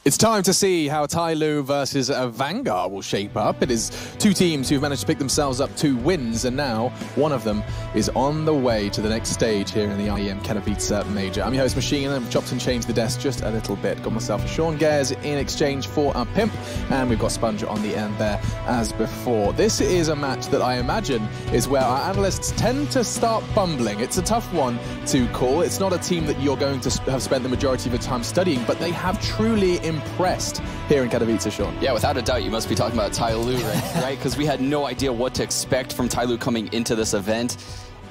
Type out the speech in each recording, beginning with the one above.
It's time to see how Tyloo versus Avangar will shape up. It is two teams who've managed to pick themselves up 2 wins, and now one of them is on the way to the next stage here in the IEM Katowice Major. I'm your host, Machine, and I've chopped and changed the desk just a little bit. Got myself a Sean Gares in exchange for a Pimp, and we've got Sponge on the end there as before. This is a match that I imagine is where our analysts tend to start bumbling. It's a tough one to call. It's not a team that you're going to have spent the majority of your time studying, but they have truly impressed here in Katowice, Sean. Yeah, without a doubt, you must be talking about Tyloo, right? Because we had no idea what to expect from Tyloo coming into this event,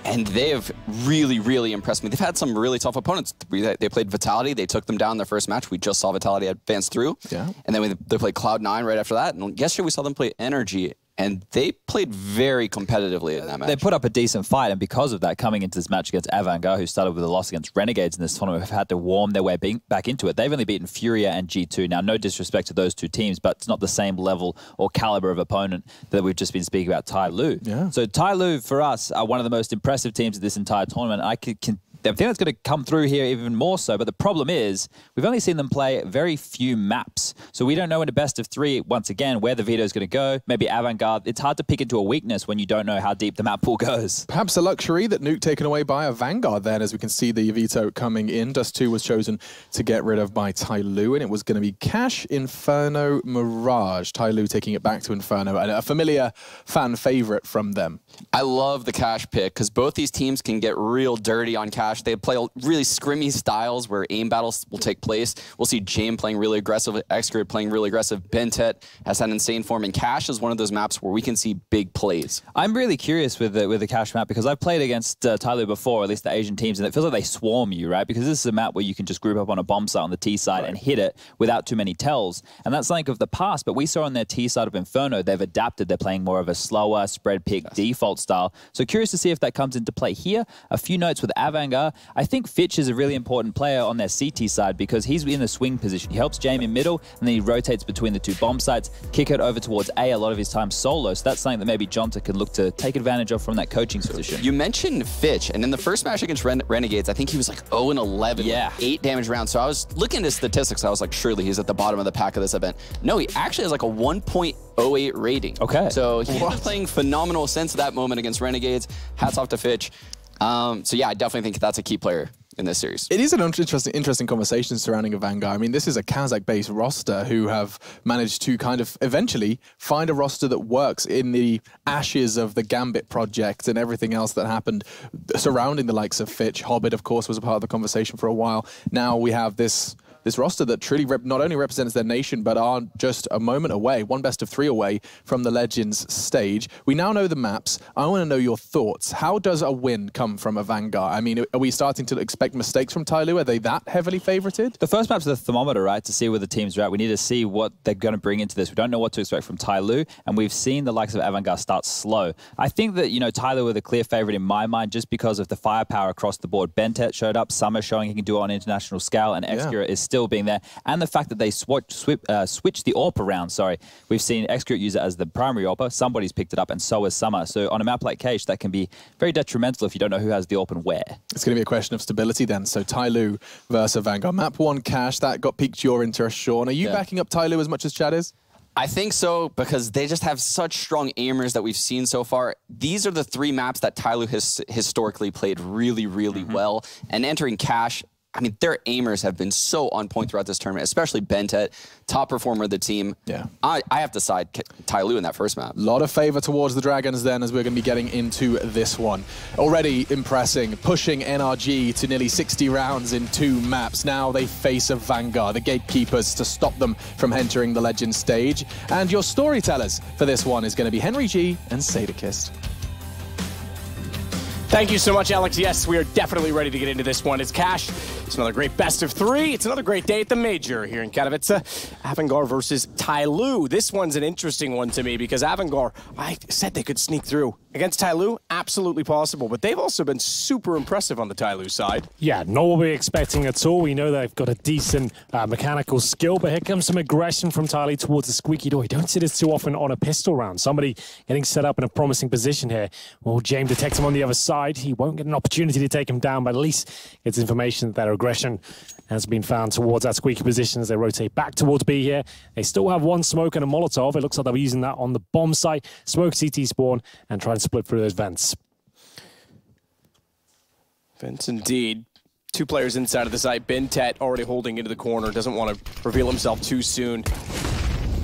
and they have really, really impressed me. They've had some really tough opponents. They played Vitality. They took them down in their first match. We just saw Vitality advance through. Yeah. And then they played Cloud9 right after that. And yesterday we saw them play Energy, and they played very competitively in that match. They put up a decent fight, and because of that, coming into this match against Avangar, who started with a loss against Renegades in this tournament, have had to warm their way back into it. They've only beaten Furia and G2. Now, no disrespect to those two teams, but it's not the same level or caliber of opponent that we've just been speaking about Tyloo. Yeah. So Tyloo, for us, are one of the most impressive teams of this entire tournament. I think that's going to come through here even more so, but the problem is we've only seen them play very few maps. So we don't know in a best of 3, once again, where the veto is going to go. Maybe Avangar. It's hard to pick into a weakness when you don't know how deep the map pool goes. Perhaps a luxury that Nuke taken away by Avangar then, as we can see the veto coming in. Dust 2 was chosen to get rid of by Tyloo, and it was going to be Cash, Inferno, Mirage. Tyloo taking it back to Inferno, and a familiar fan favorite from them. I love the Cash pick, because both these teams can get real dirty on Cash. They play really scrimmy styles where aim battles will take place. We'll see Jame playing really aggressive, Excred playing really aggressive, Bentet has had insane form, and Cash is one of those maps where we can see big plays. I'm really curious with the Cash map, because I've played against Tyloo before, or at least the Asian teams, and it feels like they swarm you, right? Because this is a map where you can just group up on a bomb site on the T side and hit it without too many tells. And that's something of the past, but we saw on their T side of Inferno, they've adapted. They're playing more of a slower spread pick default style. So curious to see if that comes into play here. A few notes with Avangar. I think Fitch is a really important player on their CT side because he's in the swing position. He helps Jame in middle, and then he rotates between the 2 bomb sites, kick it over towards A a lot of his time solo. So that's something that maybe Jonta could look to take advantage of from that coaching position. You mentioned Fitch, and in the first match against Renegades, I think he was like 0-11 with 8 damage rounds. So I was looking at his statistics. I was like, surely he's at the bottom of the pack of this event. No, he actually has like a 1.08 rating. Okay. So he's been playing phenomenal since that moment against Renegades. Hats off to Fitch. So yeah, I definitely think that's a key player in this series. It is an interesting conversation surrounding Avangar. I mean, this is a Kazakh-based roster who have managed to kind of eventually find a roster that works in the ashes of the Gambit project and everything else that happened surrounding the likes of Fitch. Hobbit, of course, was a part of the conversation for a while. Now we have this roster that truly not only represents their nation, but are just a moment away, 1 best of 3 away from the Legends stage. We now know the maps. I want to know your thoughts. How does a win come from Avangar? I mean, are we starting to expect mistakes from Tyloo? Are they that heavily favorited? The first map's the thermometer, right, to see where the teams are at. We need to see what they're going to bring into this. We don't know what to expect from Tyloo, and we've seen the likes of Avangar start slow. I think that, you know, Tyloo were the clear favorite in my mind just because of the firepower across the board. Bentet showed up, Summer showing he can do it on international scale, and Excure is still being there, and the fact that they switched the AWP around. Sorry, we've seen Excure use it as the primary AWP. Somebody's picked it up, and so has Summer. So on a map like Cage, that can be very detrimental if you don't know who has the AWP and where. It's going to be a question of stability then. So Tyloo versus Avangar. Map 1 Cash, that got piqued your interest, Sean. Are you backing up Tyloo as much as Chad is? I think so, because they just have such strong aimers that we've seen so far. These are the 3 maps that Tyloo has historically played really, really well. And entering Cash, I mean, their aimers have been so on point throughout this tournament, especially Bentet, top performer of the team. Yeah, I have to side Tyloo in that first map. A lot of favor towards the Dragons then, as we're going to be getting into this one. Already impressing, pushing NRG to nearly 60 rounds in 2 maps. Now they face Avangar, the gatekeepers, to stop them from entering the Legends stage. And your storytellers for this one is going to be Henry G and Sadakist. Thank you so much, Alex. Yes, we are definitely ready to get into this one. It's Cash. It's another great best of 3. It's another great day at the Major here in Katowice. Avangar versus Tyloo. This one's an interesting one to me because Avangar, I said they could sneak through. Against Tyloo, absolutely possible, but they've also been super impressive on the Tyloo side. Yeah, not what we're expecting at all. We know they've got a decent mechanical skill, but here comes some aggression from Tyloo towards the squeaky door. You don't see this too often on a pistol round. Somebody getting set up in a promising position here. Well, James detects him on the other side. side. He won't get an opportunity to take him down, but at least gets information that their aggression has been found towards that squeaky position as they rotate back towards B here. They still have one smoke and a Molotov. It looks like they'll be using that on the bomb site. Smoke CT spawn and try and split through those vents. Vents indeed. 2 players inside of the site. Bentet already holding into the corner. Doesn't want to reveal himself too soon.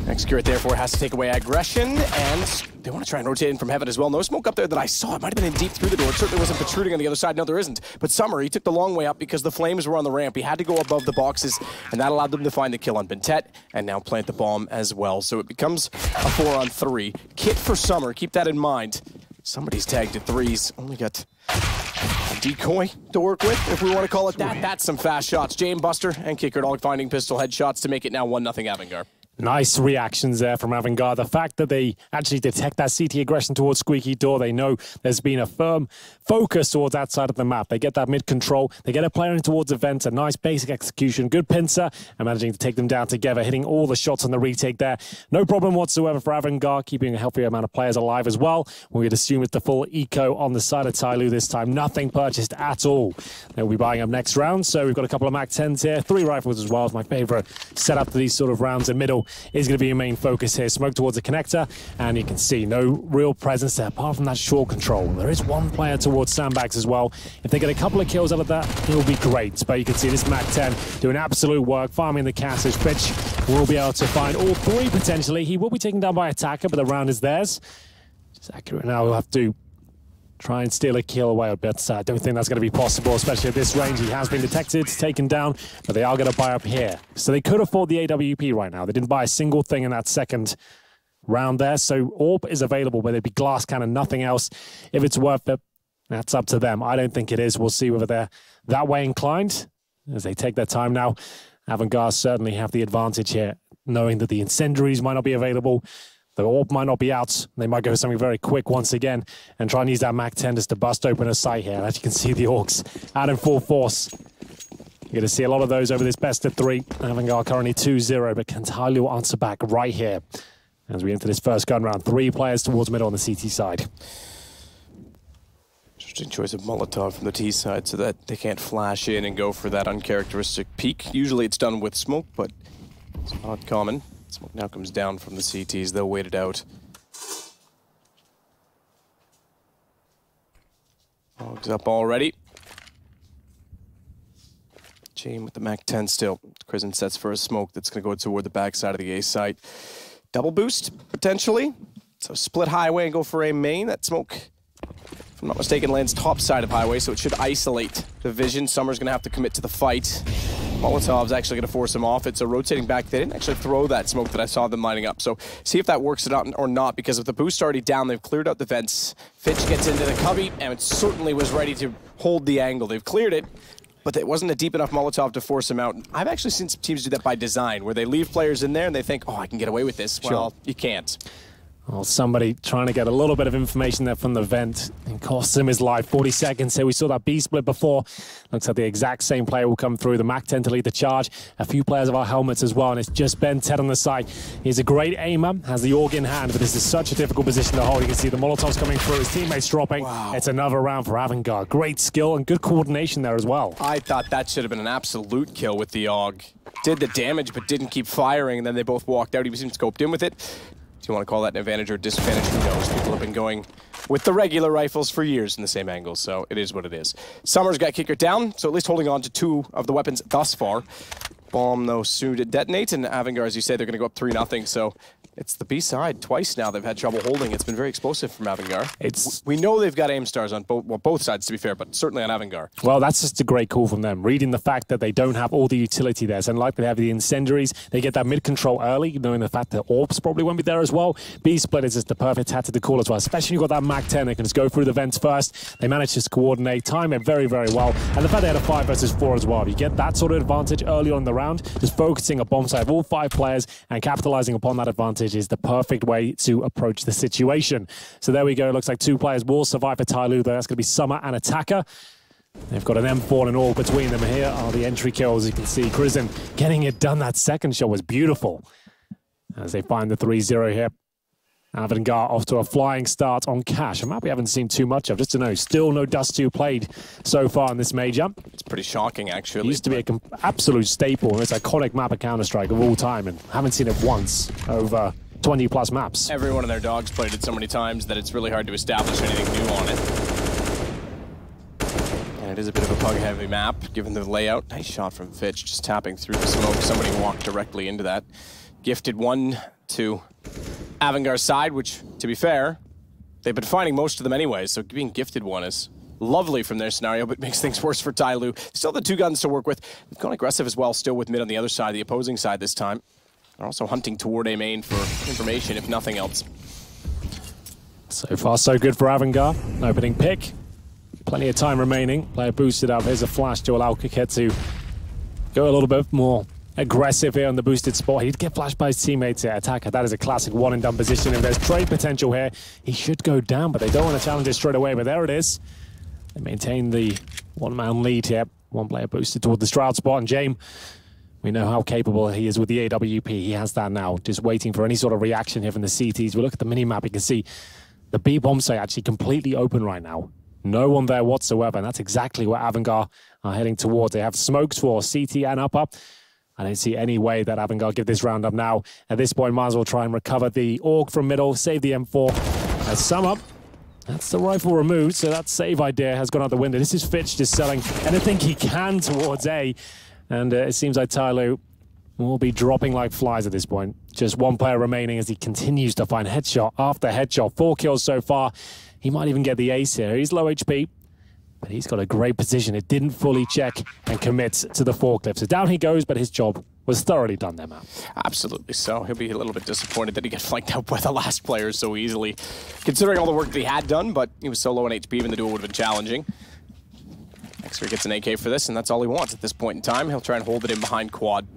Execute therefore has to take away aggression, and they want to try and rotate in from heaven as well. No smoke up there that I saw. It might have been in deep through the door. It certainly wasn't protruding on the other side. No, there isn't. But Summer, he took the long way up because the flames were on the ramp. He had to go above the boxes, and that allowed them to find the kill on Bentet and now plant the bomb as well. So it becomes a 4-on-3. Kit for Summer. Keep that in mind. Somebody's tagged at 3s. Only got a decoy to work with, if we want to call it that. That's some fast shots. Jane Buster and Kicker Dog finding pistol headshots to make it now 1-0 Avangar. Nice reactions there from Avangar. The fact that they actually detect that CT aggression towards Squeaky Door, they know there's been a firm focus towards that side of the map. They get that mid-control, they get a player in towards the vents, a nice basic execution, good pincer, and managing to take them down together, hitting all the shots on the retake there. No problem whatsoever for Avangar, keeping a healthy amount of players alive as well. We'd assume it's the full eco on the side of Tyloo this time. Nothing purchased at all. They'll be buying up next round, so we've got a couple of MAC-10s here, 3 rifles as well. It's my favorite setup to these sort of rounds in middle. Is going to be a main focus here. Smoke towards the connector, and you can see no real presence there apart from that short control. There is one player towards sandbags as well. If they get a couple of kills out of that, it'll be great. But you can see this MAC-10 doing absolute work, farming the Cassius. Bitch will be able to find all 3 potentially. He will be taken down by attacker, but the round is theirs. It's accurate now. We'll have to try and steal a kill away, but I don't think that's going to be possible, especially at this range. He has been detected, taken down, but they are going to buy up here. So they could afford the AWP right now. They didn't buy a single thing in that second round there, so AWP is available, but it'd be glass cannon, nothing else. If it's worth it, that's up to them. I don't think it is. We'll see whether they're that way inclined as they take their time now. Avangar certainly have the advantage here, knowing that the incendiaries might not be available. The AWP might not be out. They might go for something very quick once again and try and use that MAC-10 just to bust open a site here. As you can see, the Orcs out in full force. You're going to see a lot of those over this best of 3. Avangar currently 2-0, but can Tyloo answer back right here as we enter this first gun round? 3 players towards middle on the CT side. Interesting choice of Molotov from the T side so that they can't flash in and go for that uncharacteristic peek. Usually it's done with smoke, but it's not common. Smoke now comes down from the CTs. They'll wait it out. Hogs up already. Chain with the MAC-10 still. Crizzen sets for a smoke that's going to go toward the backside of the A site. Double boost, potentially. So split highway and go for a main. That smoke, if I'm not mistaken, lands top side of highway, so it should isolate the vision. Summer's going to have to commit to the fight. Molotov's actually going to force him off it, so rotating back, they didn't actually throw that smoke that I saw them lining up. So see if that works or not, because if the boost's already down, they've cleared out the vents. Fitch gets into the cubby, and it certainly was ready to hold the angle. They've cleared it, but it wasn't a deep enough Molotov to force him out. I've actually seen some teams do that by design, where they leave players in there and they think, oh, I can get away with this. Well, you can't. Well, somebody trying to get a little bit of information there from the vent and costs him his life. 40 seconds here. We saw that B split before. Looks like the exact same player will come through. The MAC-10 to lead the charge. A few players of our helmets as well, and it's just Bentet on the side. He's a great aimer, has the AUG in hand, but this is such a difficult position to hold. You can see the Molotovs coming through, his teammates dropping. Wow. It's another round for Avangar. Great skill and good coordination there as well. I thought that should have been an absolute kill with the AUG. Did the damage, but didn't keep firing, and then they both walked out. He was even scoped in with it. Do you want to call that an advantage or disadvantage? Who knows? People have been going with the regular rifles for years in the same angle, so it is what it is. Summer's got Kicker down, so at least holding on to 2 of the weapons thus far. Bomb, though, soon to detonate, and Avangar, as you say, they're going to go up 3-0, so it's the B side. Twice now they've had trouble holding. It's been very explosive from Avangar. We know they've got aim stars on both sides, to be fair, but certainly on Avangar. Well, that's just a great call from them. Reading the fact that they don't have all the utility there. So like they have the incendiaries, they get that mid-control early, knowing the fact that AWPs probably won't be there as well. B-split is just the perfect tactic to call as well, especially when you've got that MAC-10. They can just go through the vents first. They manage to coordinate, time it very, very well. And the fact they had a 5 versus 4 as well. You get that sort of advantage early on in the round. Just focusing a bomb site of all 5 players and capitalizing upon that advantage is the perfect way to approach the situation. So there we go. It looks like 2 players will survive for Tyloo, though. That's going to be Summer and Attacker. They've got an M4 and all between them. Here are the entry kills. You can see Crizzen getting it done. That second shot was beautiful as they find the 3-0 here. Avangar off to a flying start on Cash. A map we haven't seen too much of, just to know. Still no Dust 2 played so far in this major. It's pretty shocking, actually. It used to be an absolute staple in this iconic map of Counter-Strike of all time, and haven't seen it once over 20-plus maps. Every one of their dogs played it so many times that it's really hard to establish anything new on it. And it is a bit of a pug-heavy map, given the layout. Nice shot from Fitch, just tapping through the smoke. Somebody walked directly into that. Gifted one to Avangar's side, which, to be fair, they've been finding most of them anyway, so being gifted one is lovely from their scenario, but makes things worse for Tyloo. Still the 2 guns to work with. They've gone aggressive as well, still with mid on the other side, the opposing side this time. They're also hunting toward A main for information, if nothing else. So far, so good for Avangar. Opening pick. Plenty of time remaining. Player boosted up. Here's a flash to allow Kiket to go a little bit more aggressive here on the boosted spot. He'd get flashed by his teammates here. Attacker, that is a classic one-and-done position. If there's trade potential here, he should go down, but they don't want to challenge it straight away. But there it is. They maintain the one-man lead here. One player boosted toward the Shroud spot, and James, we know how capable he is with the AWP. He has that now, just waiting for any sort of reaction here from the CTs. We look at the mini-map, you can see the B bomb site actually completely open right now. No one there whatsoever, and that's exactly what Avangar are heading towards. They have smokes for CT and upper. I don't see any way that Avangar give this round up now. At this point, might as well try and recover the AUG from middle, save the M4. As sum up, that's the rifle removed, so that save idea has gone out the window. This is Fitch just selling anything he can towards A. And it seems like Tyloo will be dropping like flies at this point. Just one player remaining as he continues to find headshot after headshot. 4 kills so far. He might even get the ace here. He's low HP, but he's got a great position. It didn't fully check and commit to the forklift. So down he goes, but his job was thoroughly done there, man. Absolutely so. He'll be a little bit disappointed that he got flanked out by the last player so easily, considering all the work that he had done, but he was so low on HP, even the duel would have been challenging. Xer gets an AK for this, and that's all he wants at this point in time. He'll try and hold it in behind quad.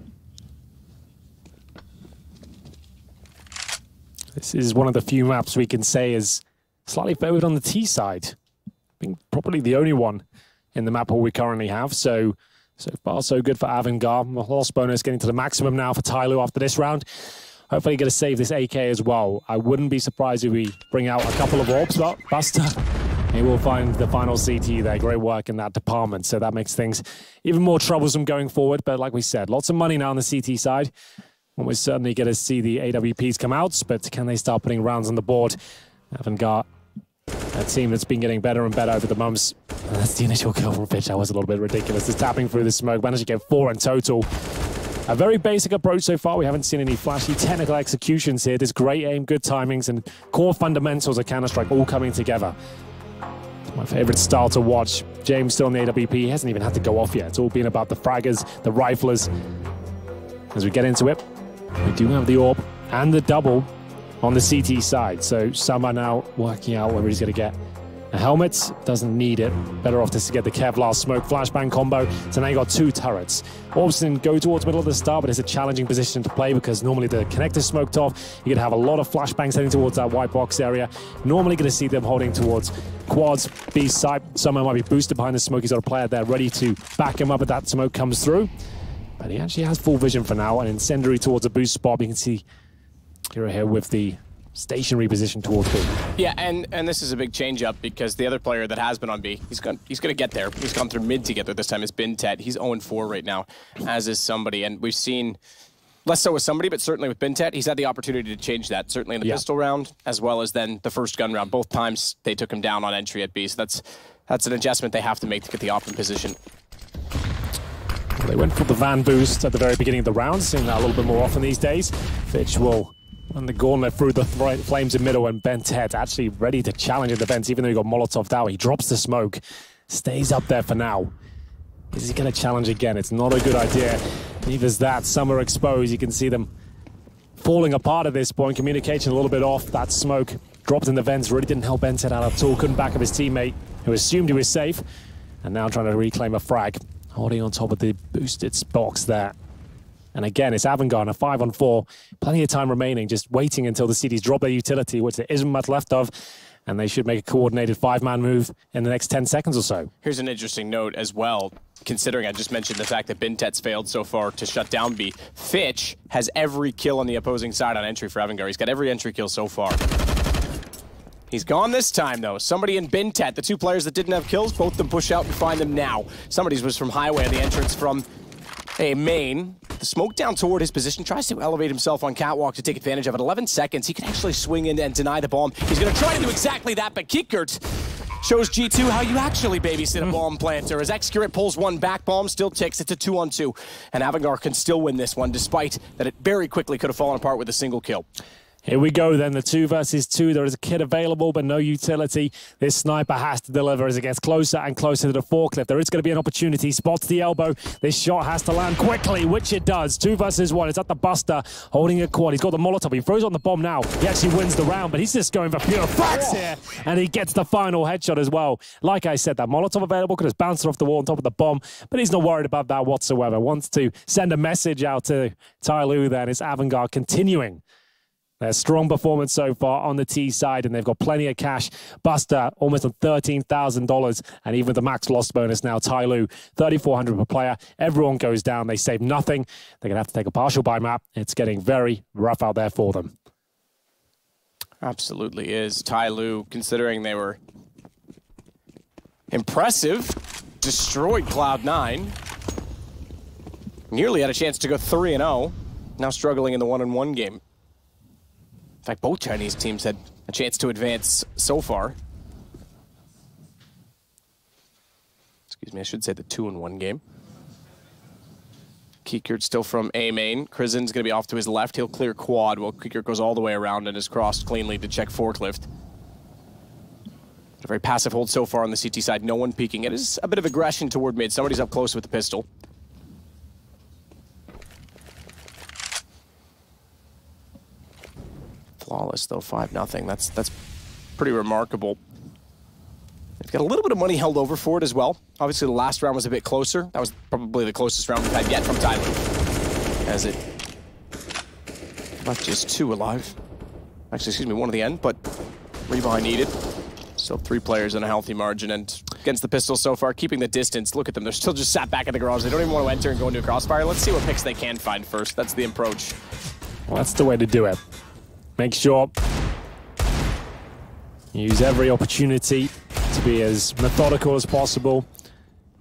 This is one of the few maps we can say is slightly favored on the T side. I think probably the only one in the map pool we currently have. So far, so good for Avangar. Loss bonus getting to the maximum now for Tyloo after this round. Hopefully going to save this AK as well. I wouldn't be surprised if we bring out a couple of orbs, but Buster, he will find the final CT there. Great work in that department. So that makes things even more troublesome going forward. But like we said, lots of money now on the CT side. And we're certainly going to see the AWPs come out, but can they start putting rounds on the board? Avangar, a team that's been getting better and better over the months. And that's the initial kill from Fitch. That was a little bit ridiculous. Just tapping through the smoke, managed to get 4 in total. A very basic approach so far. We haven't seen any flashy technical executions here. There's great aim, good timings, and core fundamentals of Counter-Strike all coming together. It's my favorite style to watch. James still on the AWP. He hasn't even had to go off yet. It's all been about the fraggers, the riflers. As we get into it, we do have the AWP and the double on the CT side. So Summer now working out whether he's going to get a helmet. Doesn't need it. Better off just to get the Kevlar smoke flashbang combo. So now you got 2 turrets. Orbson go towards middle of the start, but it's a challenging position to play because normally the connector's smoked off. You're going to have a lot of flashbangs heading towards that white box area. Normally going to see them holding towards quads, B side. Summer might be boosted behind the smoke. He's got a player there ready to back him up if that smoke comes through. But he actually has full vision for now. An incendiary towards a boost spot. You can see Hero here with the stationary position towards B. Yeah, and this is a big change up because the other player that has been on B, he's going to get there. He's gone through mid to get there. This time it's Bintet. He's 0-4 right now, as is somebody. And we've seen less so with somebody, but certainly with Bintet, he's had the opportunity to change that. Certainly in the pistol round, as well as then the first gun round. Both times they took him down on entry at B. So that's an adjustment they have to make to get the op in position. Well, they went for the van boost at the very beginning of the round, seeing that a little bit more often these days. Fitch will run the gauntlet through the flames in middle, and Bintet actually ready to challenge in the vents, even though he got Molotov'd out. He drops the smoke, stays up there for now. Is he going to challenge again? It's not a good idea. Neither's that. Some are exposed. You can see them falling apart at this point. Communication a little bit off. That smoke dropped in the vents really didn't help Bintet out at all. Couldn't back up his teammate, who assumed he was safe, and now trying to reclaim a frag. Holding on top of the boosted box there. And again, it's Avangar on a 5-on-4. Plenty of time remaining, just waiting until the CTs drop their utility, which there isn't much left of. And they should make a coordinated 5-man move in the next 10 seconds or so. Here's an interesting note as well, considering I just mentioned the fact that Bintet's failed so far to shut down B. Fitch has every kill on the opposing side on entry for Avangar. He's got every entry kill so far. He's gone this time, though. Somebody in Bintet, the two players that didn't have kills, both of them push out and find them now. Somebody's was from Highway, the entrance from a main. The smoke down toward his position, tries to elevate himself on Catwalk to take advantage of it. 11 seconds, he can actually swing in and deny the bomb. He's going to try to do exactly that, but Kiekert shows G2 how you actually babysit a bomb planter. As Excurate pulls one back, bomb still ticks. It's a 2-on-2. And Avangar can still win this one, despite that it very quickly could have fallen apart with a single kill. Here we go then, the 2 versus 2. There is a kit available, but no utility. This sniper has to deliver as it gets closer and closer to the forklift. There is going to be an opportunity. Spots the elbow. This shot has to land quickly, which it does. 2 versus 1. It's at the Buster, holding a quad. He's got the Molotov. He throws on the bomb now. He actually wins the round, but he's just going for pure facts here. And he gets the final headshot as well. Like I said, that Molotov available could have bounced off the wall on top of the bomb, but he's not worried about that whatsoever. Wants to send a message out to Tyloo then. It's Avangar continuing their strong performance so far on the T side, and they've got plenty of cash. Buster almost on $13,000, and even the max loss bonus now. Tyloo, $3,400 per player. Everyone goes down. They save nothing. They're going to have to take a partial buy map. It's getting very rough out there for them. Absolutely is. Tyloo, considering they were impressive, destroyed Cloud9. Nearly had a chance to go 3-0. Now struggling in the 1-on-1 game. In fact, both Chinese teams had a chance to advance so far. Excuse me, I should say the 2-on-1 game. Kiekert still from A main. Krizen's going to be off to his left. He'll clear quad while Kiekert goes all the way around and is crossed cleanly to check forklift. A very passive hold so far on the CT side. No one peeking. It is a bit of aggression toward mid. Somebody's up close with the pistol. Flawless though, 5-0. That's pretty remarkable. They've got a little bit of money held over for it as well. Obviously the last round was a bit closer. That was probably the closest round we've had yet from Tyloo. As it left just 2 alive. Actually, excuse me, 1 at the end, but rebuy needed. Still 3 players in a healthy margin, and against the pistol so far, keeping the distance. Look at them, they're still just sat back in the garage. They don't even want to enter and go into a crossfire. Let's see what picks they can find first. That's the approach. Well, that's the way to do it. Make sure you use every opportunity to be as methodical as possible.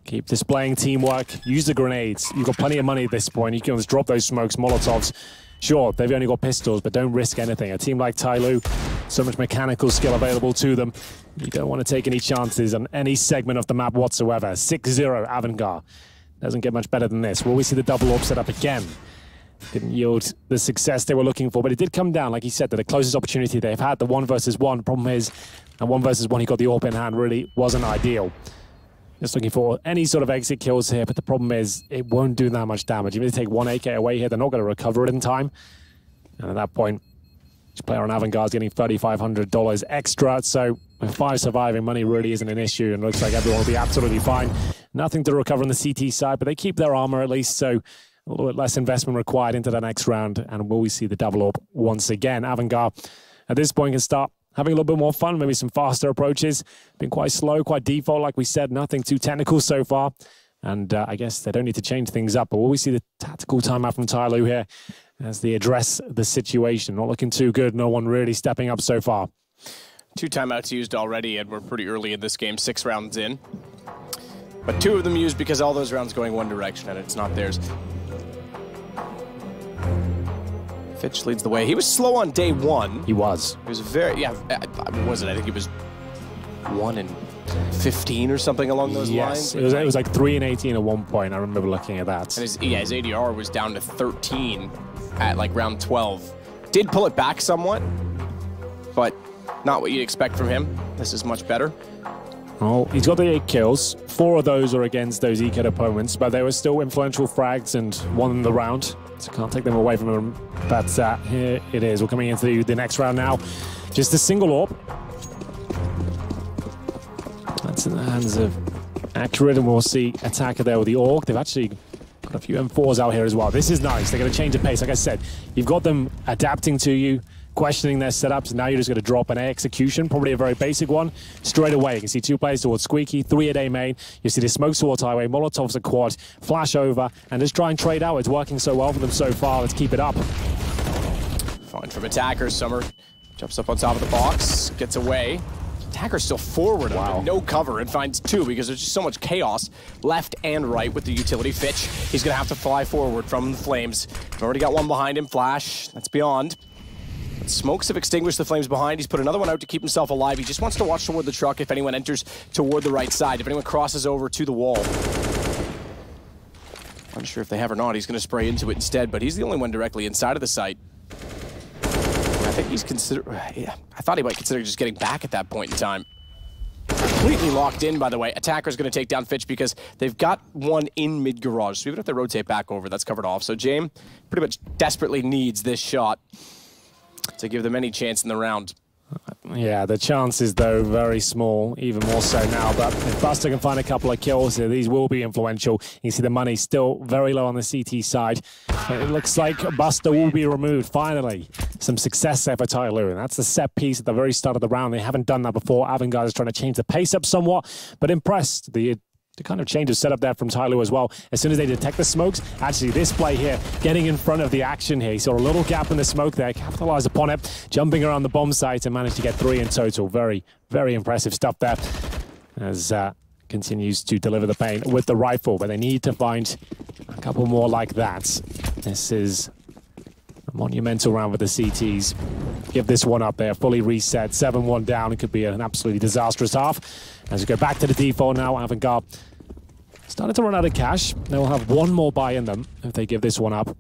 Keep displaying teamwork. Use the grenades. You've got plenty of money at this point. You can just drop those smokes, Molotovs. Sure, they've only got pistols, but don't risk anything. A team like Tyloo, so much mechanical skill available to them. You don't want to take any chances on any segment of the map whatsoever. 6-0 Avangar. Doesn't get much better than this. Will we see the double up set up again? Didn't yield the success they were looking for, but it did come down, like he said, to the closest opportunity they've had, the 1 versus 1. Problem is, at 1 versus 1, he got the AWP in hand, really wasn't ideal. Just looking for any sort of exit kills here, but the problem is, it won't do that much damage. Even if they take 1 AK away here, they're not going to recover it in time. And at that point, each player on Avangar is getting $3,500 extra, so with 5 surviving, money really isn't an issue, and looks like everyone will be absolutely fine. Nothing to recover on the CT side, but they keep their armor at least, so a little bit less investment required into the next round. And will we see the double up once again? Avangar at this point can start having a little bit more fun, maybe some faster approaches. Been quite slow, quite default, like we said, nothing too technical so far. And I guess they don't need to change things up. But will we see the tactical timeout from Tyloo here as they address the situation? Not looking too good. No one really stepping up so far. 2 timeouts used already, and we're pretty early in this game, 6 rounds in. But 2 of them used because all those rounds going one direction, and it's not theirs. Fitch leads the way. He was slow on day 1. He was. He was very, yeah, wasn't I think he was 1 and 15 or something along those lines. It was like 3 and 18 at one point. I remember looking at that. And his ADR was down to 13 at like round 12. Did pull it back somewhat, but not what you'd expect from him. This is much better. Well, he's got the 8 kills. 4 of those are against those EKID opponents, but they were still influential frags and won the round. So can't take them away from him. But here it is. We're coming into the next round now. Just a single AWP. That's in the hands of Accurate, and we'll see Attacker there with the AUG. They've actually got a few M4s out here as well. This is nice. They're going to change the pace. Like I said, you've got them adapting to you, questioning their setups, and now you're just going to drop an A execution, probably a very basic one, straight away. You can see 2 players towards Squeaky, 3 at A main. You see the smokes towards Highway, Molotovs a quad, flash over, and just try and trade out. It's working so well for them so far. Let's keep it up. Fine from Attackers. Summer Jumps up on top of the box, gets away. Attacker's still forward, under no cover, and finds two because there's just so much chaos left and right with the utility. Fitch, he's going to have to fly forward from the flames. Already got one behind him, Flash, that's beyond. But smokes have extinguished the flames behind. He's put another one out to keep himself alive. He just wants to watch toward the truck if anyone enters toward the right side, if anyone crosses over to the wall. Unsure if they have or not, he's going to spray into it instead, but he's the only one directly inside of the site. I think he's I thought he might consider just getting back at that point in time. Completely locked in, by the way. Attacker's going to take down Fitch because they've got one in mid-garage, so even if they rotate back over, that's covered off. So James pretty much desperately needs this shot to give them any chance in the round. Yeah, the chances, though, very small, even more so now. But if Buster can find a couple of kills, these will be influential. You see the money still very low on the CT side. It looks like Buster will be removed, finally. Some success there for Tyloo, and that's the set piece at the very start of the round. They haven't done that before. Avangar is trying to change the pace up somewhat, but impressed. The kind of change of setup there from Tyloo as well. As soon as they detect the smokes, actually this play here, getting in front of the action here. He saw a little gap in the smoke there, capitalized upon it, jumping around the bomb site and managed to get 3 in total. Very, very impressive stuff there as continues to deliver the pain with the rifle, but they need to find a couple more like that. This is a monumental round with the CTs. Give this one up there, fully reset, 7-1 down. It could be an absolutely disastrous half. As we go back to the default now, Avangar started to run out of cash. They will have one more buy in them if they give this one up.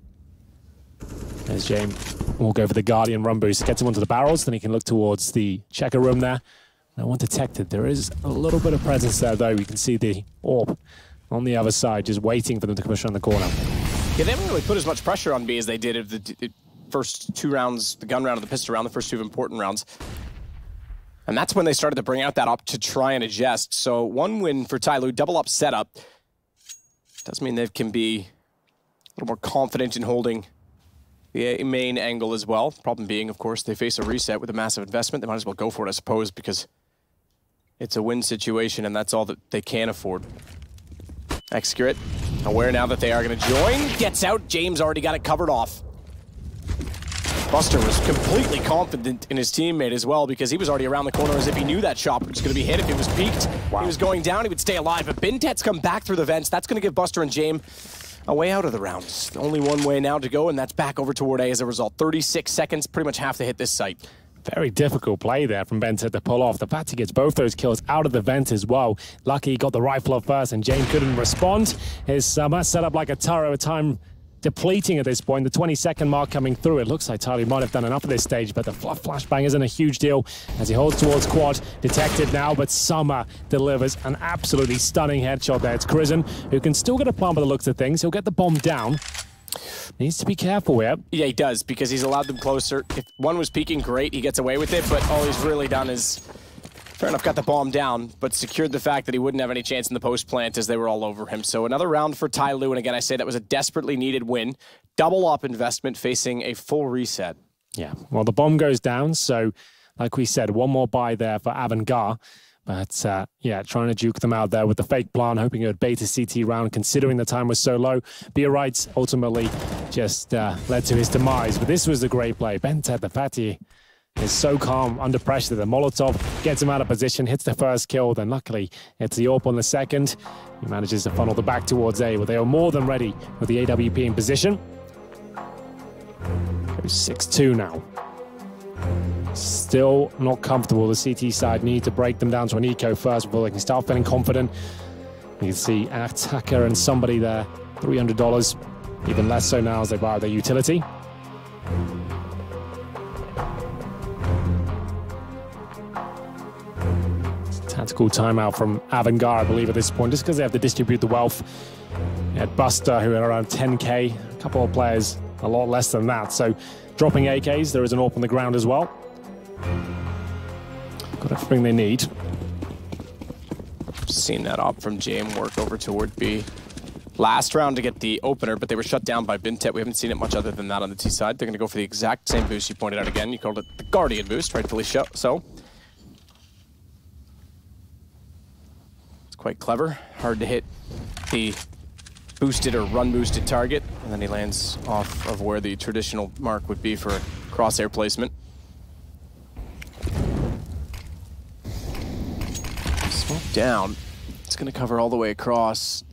As James will go for the Guardian run boost. Gets him onto the barrels, then he can look towards the checker room there. No one detected. There is a little bit of presence there, though. We can see the orb on the other side, just waiting for them to come around the corner. Yeah, they haven't really put as much pressure on B as they did of the first 2 rounds, the gun round and the pistol round, the first 2 important rounds. And that's when they started to bring out that up to try and adjust. So 1 win for Tyloo, double up setup. Does mean they can be a little more confident in holding the main angle as well. Problem being, of course, they face a reset with a massive investment. They might as well go for it, I suppose, because it's a win situation and that's all that they can afford. Excurate, aware now that they are going to join. Gets out. James already got it covered off. Buster was completely confident in his teammate as well because he was already around the corner as if he knew that shot was going to be hit. If it was peaked, he was going down, he would stay alive. But Bintet's come back through the vents. That's going to give Buster and James a way out of the round. Only one way now to go, and that's back over toward A as a result. 36 seconds, pretty much have to hit this site. Very difficult play there from Bintet to pull off. The fact he gets both those kills out of the vent as well. Lucky he got the rifle up first and James couldn't respond. His set up like a turret, time depleting at this point. The 20-second mark coming through. It looks like Tyloo might have done enough at this stage, but the flashbang isn't a huge deal as he holds towards quad. Detected now, but Summer delivers an absolutely stunning headshot there. It's Crizzen, who can still get a plant by the looks of things. He'll get the bomb down. Needs to be careful here. Yeah, he does, because he's allowed them closer. If one was peeking, great, he gets away with it, but all he's really done is, fair enough, got the bomb down, but secured the fact that he wouldn't have any chance in the post plant as they were all over him. So another round for Tyloo, and again, I say that was a desperately needed win. Double up investment facing a full reset. Yeah, well, the bomb goes down, so like we said, one more buy there for Avangar. But yeah, trying to juke them out there with the fake plan, hoping it would bait a CT round, considering the time was so low. Beerites ultimately just led to his demise. But this was a great play. Bintet, the fatty, is so calm under pressure. The Molotov gets him out of position, hits the first kill, then luckily it's the AWP on the second. He manages to funnel the back towards A, but they are more than ready with the AWP in position. Goes 6-2 now. Still not comfortable. The CT side need to break them down to an eco first before they can start feeling confident. You can see Attacker and somebody there, $300. Even less so now as they buy their utility. Tactical timeout from Avangar, I believe, at this point, just because they have to distribute the wealth. You had Buster, who are around 10K. A couple of players a lot less than that. So dropping AKs, there is an AWP on the ground as well. Got everything they need. Seen that op from James work over toward B. Last round to get the opener, but they were shut down by Bintet. We haven't seen it much other than that on the T side. They're going to go for the exact same boost you pointed out again. You called it the Guardian boost, rightfully so. It's quite clever. Hard to hit the boosted or run boosted target, and then he lands off of where the traditional mark would be for crosshair placement. down. It's going to cover all the way across.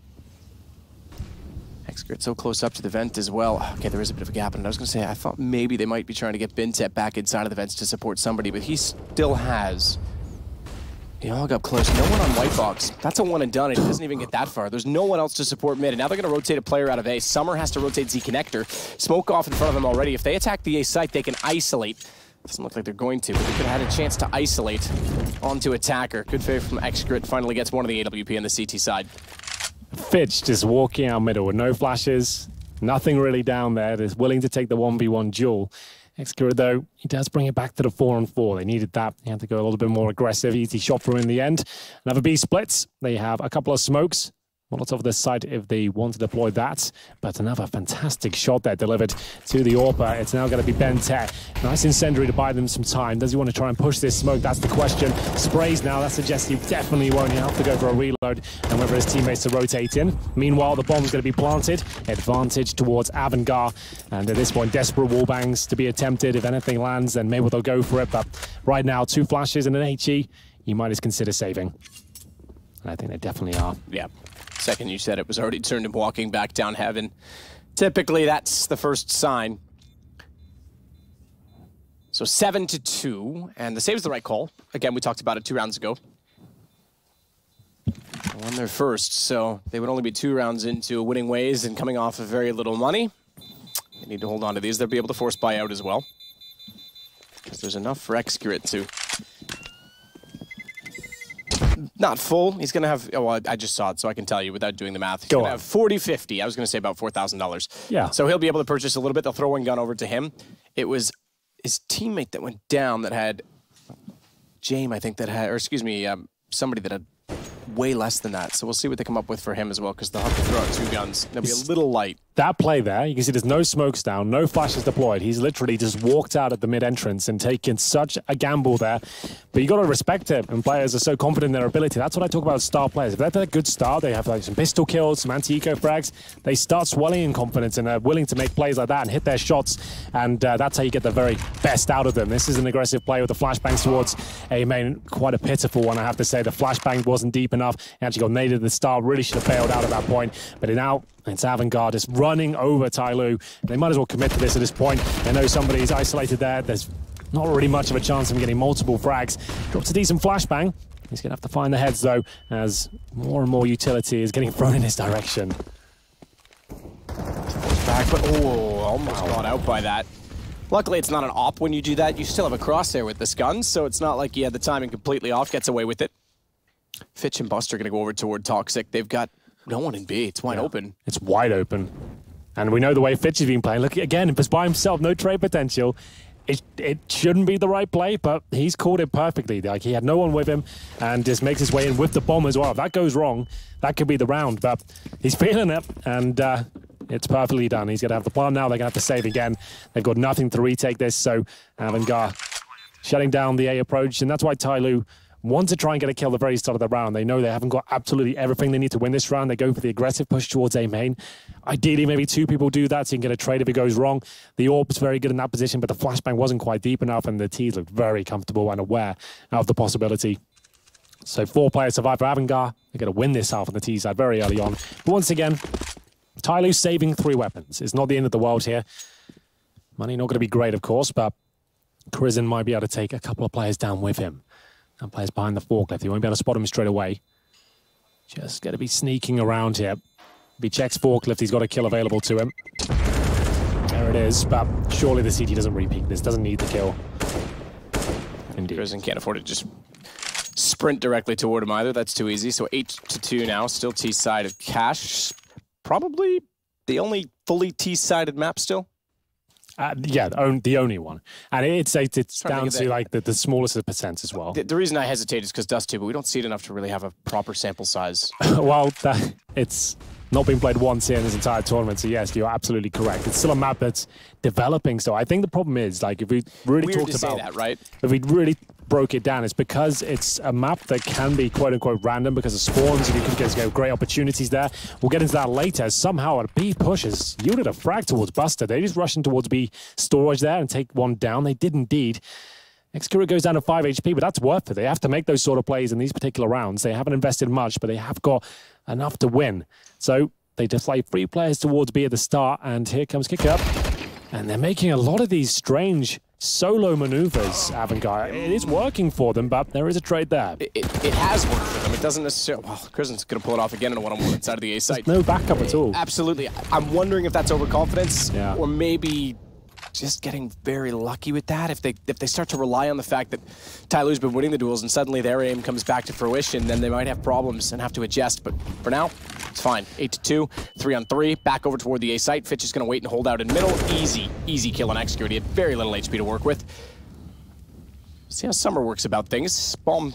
Excret so close up to the vent as well. Okay, there is a bit of a gap, and I was going to say, I thought maybe they might be trying to get Bintet back inside of the vents to support somebody, but he still has... He all got close. No one on white box. That's a one and done, and he doesn't even get that far. There's no one else to support mid, and now they're going to rotate a player out of A. Summer has to rotate Z Connector. Smoke off in front of them already. If they attack the A site, they can isolate. Doesn't look like they're going to, but they could have had a chance to isolate onto attacker. Good favor from Excret. Finally gets one of the AWP on the CT side. Fitch just walking out middle with no flashes, nothing really down there. They're willing to take the 1v1 duel. Excret, though, he does bring it back to the 4-on-4. They needed that. They had to go a little bit more aggressive. Easy shot for him in the end. Another B splits. They have a couple of smokes. Molotov this side if they want to deploy that. But another fantastic shot there delivered to the AWP. It's now going to be Bintet. Nice incendiary to buy them some time. Does he want to try and push this smoke? That's the question. Sprays now. That suggests he definitely won't. He'll have to go for a reload and wait for his teammates to rotate in. Meanwhile, the bomb's going to be planted. Advantage towards Avangar. And at this point, desperate wallbangs to be attempted. If anything lands, then maybe they'll go for it. But right now, 2 flashes and an HE, you might just consider saving. And I think they definitely are. Yeah. Second you said it was already turned him walking back down heaven. Typically, that's the first sign. So 7-2, and the save is the right call. Again, we talked about it 2 rounds ago. They won their first, so they would only be 2 rounds into winning ways and coming off of very little money. They need to hold on to these. They'll be able to force buyout as well. Because there's enough for Excret to... Not full. He's going to have... Oh, well, I just saw it, so I can tell you without doing the math. He's going to have 40-50. I was going to say about $4,000. Yeah. So he'll be able to purchase a little bit. They'll throw one gun over to him. It was his teammate that went down that had... James, I think, that had... Or excuse me, somebody that had way less than that. So we'll see what they come up with for him as well, because they'll have to throw out 2 guns. They'll be a little light. That play there, you can see there's no smokes down, no flashes deployed. He's literally just walked out at the mid-entrance and taken such a gamble there. But you got to respect it, and players are so confident in their ability. That's what I talk about star players. If they're at a good start, they have like some pistol kills, some anti-eco frags, they start swelling in confidence and are willing to make plays like that and hit their shots, and that's how you get the very best out of them. This is an aggressive play with the flashbangs towards A main. Quite a pitiful one, I have to say. The flashbang wasn't deep enough. He actually got naded at the start. Really should have bailed out at that point. But now it's Avangar just running over Tyloo. They might as well commit to this at this point. They know somebody's isolated there. There's not really much of a chance of him getting multiple frags. Drops a decent flashbang. He's going to have to find the heads, though, as more and more utility is getting thrown in his direction. Back, but almost got out by that. Luckily, it's not an op when you do that. You still have a crosshair with this gun, so it's not like he had the timing completely off, gets away with it. Fitch and Buster are going to go over toward Toxic. They've got no one in B. It's wide open. It's wide open. And we know the way Fitch has been playing. Look, again, if it's by himself, no trade potential. It shouldn't be the right play, but he's called it perfectly. Like, he had no one with him and just makes his way in with the bomb as well. If that goes wrong, that could be the round. But he's feeling it, and it's perfectly done. He's going to have the plan now. They're going to have to save again. They've got nothing to retake this, so Avangar shutting down the A approach, and that's why Tyloo want to try and get a kill at the very start of the round. They know they haven't got absolutely everything they need to win this round. They go for the aggressive push towards A main. Ideally, maybe 2 people do that so you can get a trade if it goes wrong. The AWP's very good in that position, but the flashbang wasn't quite deep enough, and the T's looked very comfortable and aware of the possibility. So 4 players survive for Avangar. They're going to win this half on the T side very early on. But once again, Tyloo saving 3 weapons. It's not the end of the world here. Money not going to be great, of course, but Crizin might be able to take a couple of players down with him. That player's behind the forklift. He won't be able to spot him straight away. Just going to be sneaking around here. If he checks forklift, he's got a kill available to him. There it is, but surely the CT doesn't repeat this. Doesn't need the kill. Indeed. Crizin can't afford to just sprint directly toward him either. That's too easy. So 8-2 now. Still T-sided. Cash, probably the only fully T-sided map still. Yeah, the only one. And it's down to like the smallest of percents as well. The reason I hesitate is because Dust 2, but we don't see it enough to really have a proper sample size. Well, it's not been played once here in this entire tournament, so yes, you're absolutely correct. It's still a map that's developing still. I think the problem is, like, if we really talked about that, right? If we really broke it down, it's because it's a map that can be quote-unquote random because of spawns, and you can get great opportunities there. We'll get into that later. Somehow a B push has yielded a frag towards Buster. They just rush in towards B storage there and take one down. They did indeed. Xkira goes down to 5 HP, but that's worth it. They have to make those sort of plays in these particular rounds. They haven't invested much, but they have got enough to win. So they deflate 3 players towards B at the start, and here comes Kick Up. And they're making a lot of these strange solo maneuvers, Avangar. It is working for them, but there is a trade there. It has worked for them. It doesn't necessarily... Well, Krizen's going to pull it off again in a one-on-one inside of the A site. There's no backup at all. Absolutely. I'm wondering if that's overconfidence, Yeah. or maybe just getting very lucky with that. If they start to rely on the fact that Tyloo's been winning the duels and suddenly their aim comes back to fruition, then they might have problems and have to adjust. But for now, it's fine. 8-2, 3-on-3, back over toward the A site. Fitch is going to wait and hold out in middle. Easy kill on Xkira. He had very little HP to work with. See how Summer works about things. Bomb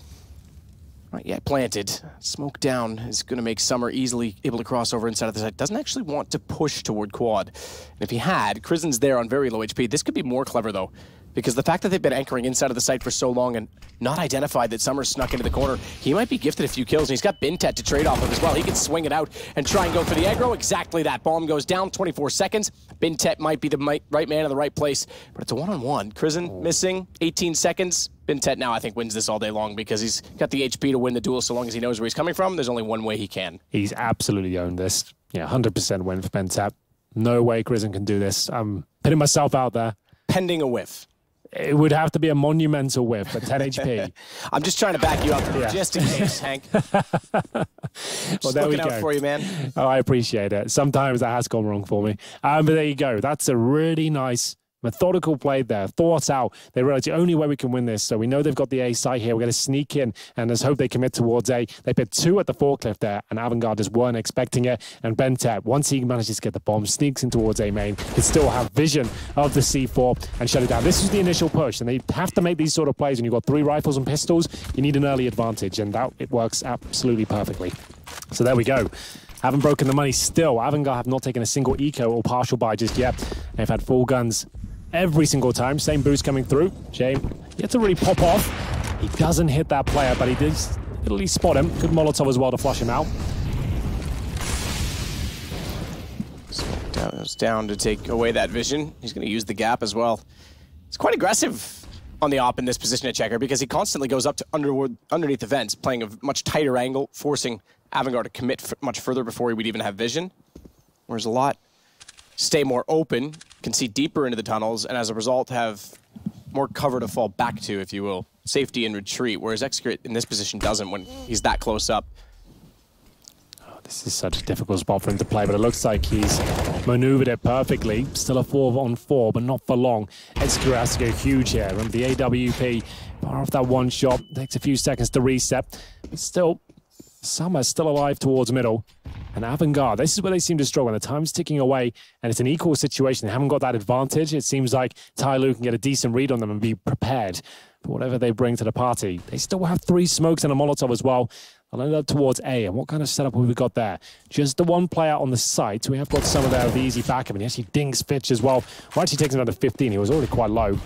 not yet planted. Smoke down is going to make Summer easily able to cross over inside of the site. Doesn't actually want to push toward quad. And if he had, Krizen's there on very low HP. This could be more clever, though, because the fact that they've been anchoring inside of the site for so long and not identified that Summer snuck into the corner, he might be gifted a few kills, and he's got Bintet to trade off of as well. He can swing it out and try and go for the aggro. Exactly that. Bomb goes down, 24 seconds. Bintet might be the right man in the right place, but it's a one-on-one. Krizen missing, 18 seconds. Bintet now, I think, wins this all day long because he's got the HP to win the duel so long as he knows where he's coming from. There's only one way he can. He's absolutely owned this. Yeah, 100% win for Bintet. No way Krizen can do this. I'm putting myself out there. Pending a whiff. It would have to be a monumental whiff at 10 HP. I'm just trying to back you up, just in case, Hank. Well, there we go. Out for you, man. Oh, I appreciate it. Sometimes that has gone wrong for me. But there you go. That's a really nice, methodical play there. Thought out. They realized the only way we can win this. So we know they've got the A site here. We're going to sneak in and let's hope they commit towards A. They put 2 at the forklift there, and Avangar just weren't expecting it. And Bintet, once he manages to get the bomb, sneaks in towards A main, can still have vision of the C4 and shut it down. This is the initial push, and they have to make these sort of plays. When you've got 3 rifles and pistols, you need an early advantage, and that it works absolutely perfectly. So there we go. Haven't broken the money still. Avangar have not taken a single eco or partial buy just yet. They've had full guns every single time. Same boost coming through. Shame. He had to really pop off. He doesn't hit that player, but he did at least spot him. Good Molotov as well to flush him out. Goes down to take away that vision. He's going to use the gap as well. It's quite aggressive on the op in this position at Checker because he constantly goes up to underneath the vents, playing a much tighter angle, forcing Avangar to commit much further before he would even have vision. Whereas a lot stay more open, can see deeper into the tunnels, and as a result have more cover to fall back to, if you will. Safety and retreat, whereas Xkira in this position doesn't when he's that close up. Oh, this is such a difficult spot for him to play, but it looks like he's maneuvered it perfectly. Still a 4-on-4, but not for long. Xkira has to go huge here. Remember the AWP, far off that one shot, takes a few seconds to reset, but still, Summer's still alive towards middle. And Avangar, this is where they seem to struggle. And the time's ticking away, and it's an equal situation. They haven't got that advantage. It seems like Tyloo can get a decent read on them and be prepared for whatever they bring to the party. They still have 3 smokes and a Molotov as well. They'll end up towards A. And what kind of setup have we got there? Just the one player on the site. We have got some of there with the easy backup, and he actually dings Fitch as well. Well, actually takes him down to 15. He was already quite low.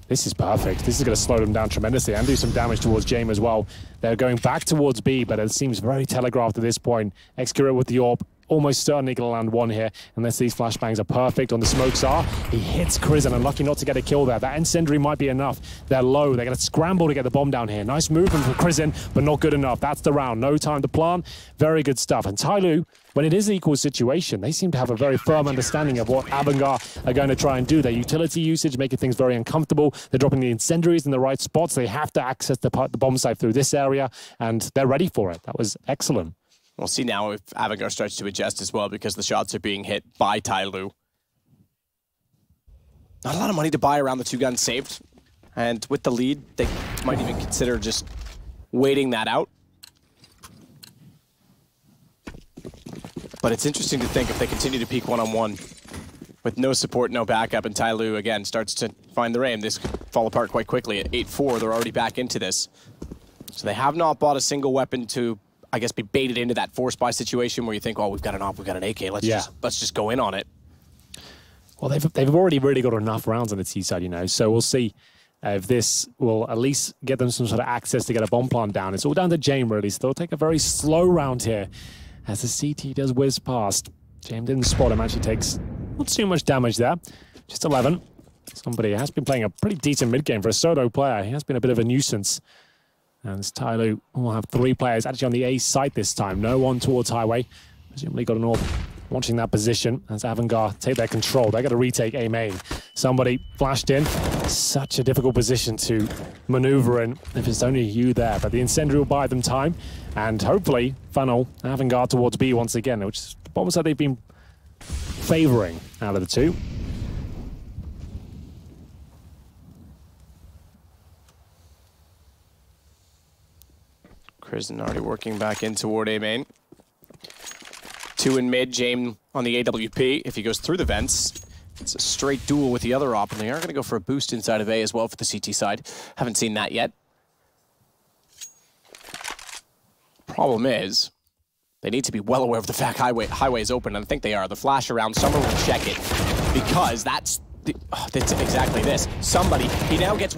This is perfect. This is going to slow them down tremendously and do some damage towards Jame as well. They're going back towards B, but it seems very telegraphed at this point. Xkira with the AWP, almost certainly going to land one here, unless these flashbangs are perfect on the smokes are. He hits Krizen, unlucky not to get a kill there. That incendiary might be enough. They're low. They're going to scramble to get the bomb down here. Nice movement from Krizen, but not good enough. That's the round. No time to plant. Very good stuff. And Tyloo, when it is an equal situation, they seem to have a very firm understanding of what Avangar are going to try and do. Their utility usage, making things very uncomfortable. They're dropping the incendiaries in the right spots. They have to access the bomb site through this area, and they're ready for it. That was excellent. We'll see now if Avangar starts to adjust as well because the shots are being hit by Tyloo. Not a lot of money to buy around the 2 guns saved. And with the lead, they might even consider just waiting that out. But it's interesting to think if they continue to peak one-on-one with no support, no backup, and Tyloo, again, starts to find their aim, this could fall apart quite quickly. At 8-4, they're already back into this. So they have not bought a single weapon to, I guess, be baited into that force buy situation where you think, oh, we've got an op, we've got an AK, let's just go in on it. Well, they've already really got enough rounds on the T side, you know, so we'll see if this will at least get them some sort of access to get a bomb plant down. It's all down to Jame, really, so they'll take a very slow round here as the CT does whiz past. Jame didn't spot him, actually takes not too much damage there, just 11. Somebody has been playing a pretty decent mid-game for a solo player. He has been a bit of a nuisance. And Tyloo will have 3 players actually on the A site this time. No one towards Highway. Presumably got an orb watching that position as Avangar take their control. They're going to retake A main. Somebody flashed in. Such a difficult position to maneuver in if it's only you there. But the incendiary will buy them time. And hopefully funnel Avangar towards B once again, which is the bomb side they've been favouring out of the 2. Kristen already working back in toward A main. 2 in mid, James on the AWP. If he goes through the vents, it's a straight duel with the other op, and they are going to go for a boost inside of A as well for the CT side. Haven't seen that yet. Problem is, they need to be well aware of the fact highway is open, and I think they are. The flash around, Summer will check it, because that's exactly this. Somebody, he now gets,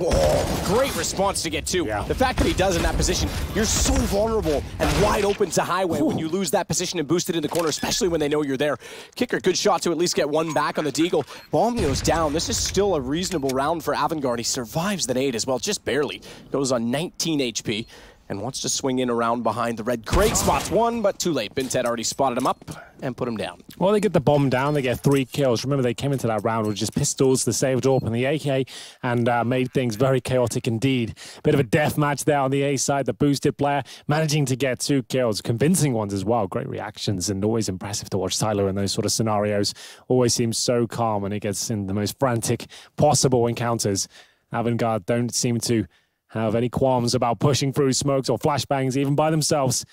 great response to get 2. Yeah. The fact that he does in that position, you're so vulnerable and wide open to Highway when you lose that position and boost it in the corner, especially when they know you're there. Kicker, good shot to at least get 1 back on the Deagle. Bomb goes down. This is still a reasonable round for Avangar. He survives the nade as well, just barely. Goes on 19 HP. And wants to swing in around behind the red crate. Spots 1, but too late. Binted already spotted him up and put him down. Well, they get the bomb down. They get 3 kills. Remember, they came into that round with just pistols, the saved AWP, and the AK, and made things very chaotic indeed. Bit of a death match there on the A side. The boosted player managing to get 2 kills, convincing ones as well. Great reactions, and always impressive to watch Tyloo in those sort of scenarios. Always seems so calm when he gets in the most frantic possible encounters. Avangar don't seem to have any qualms about pushing through smokes or flashbangs even by themselves,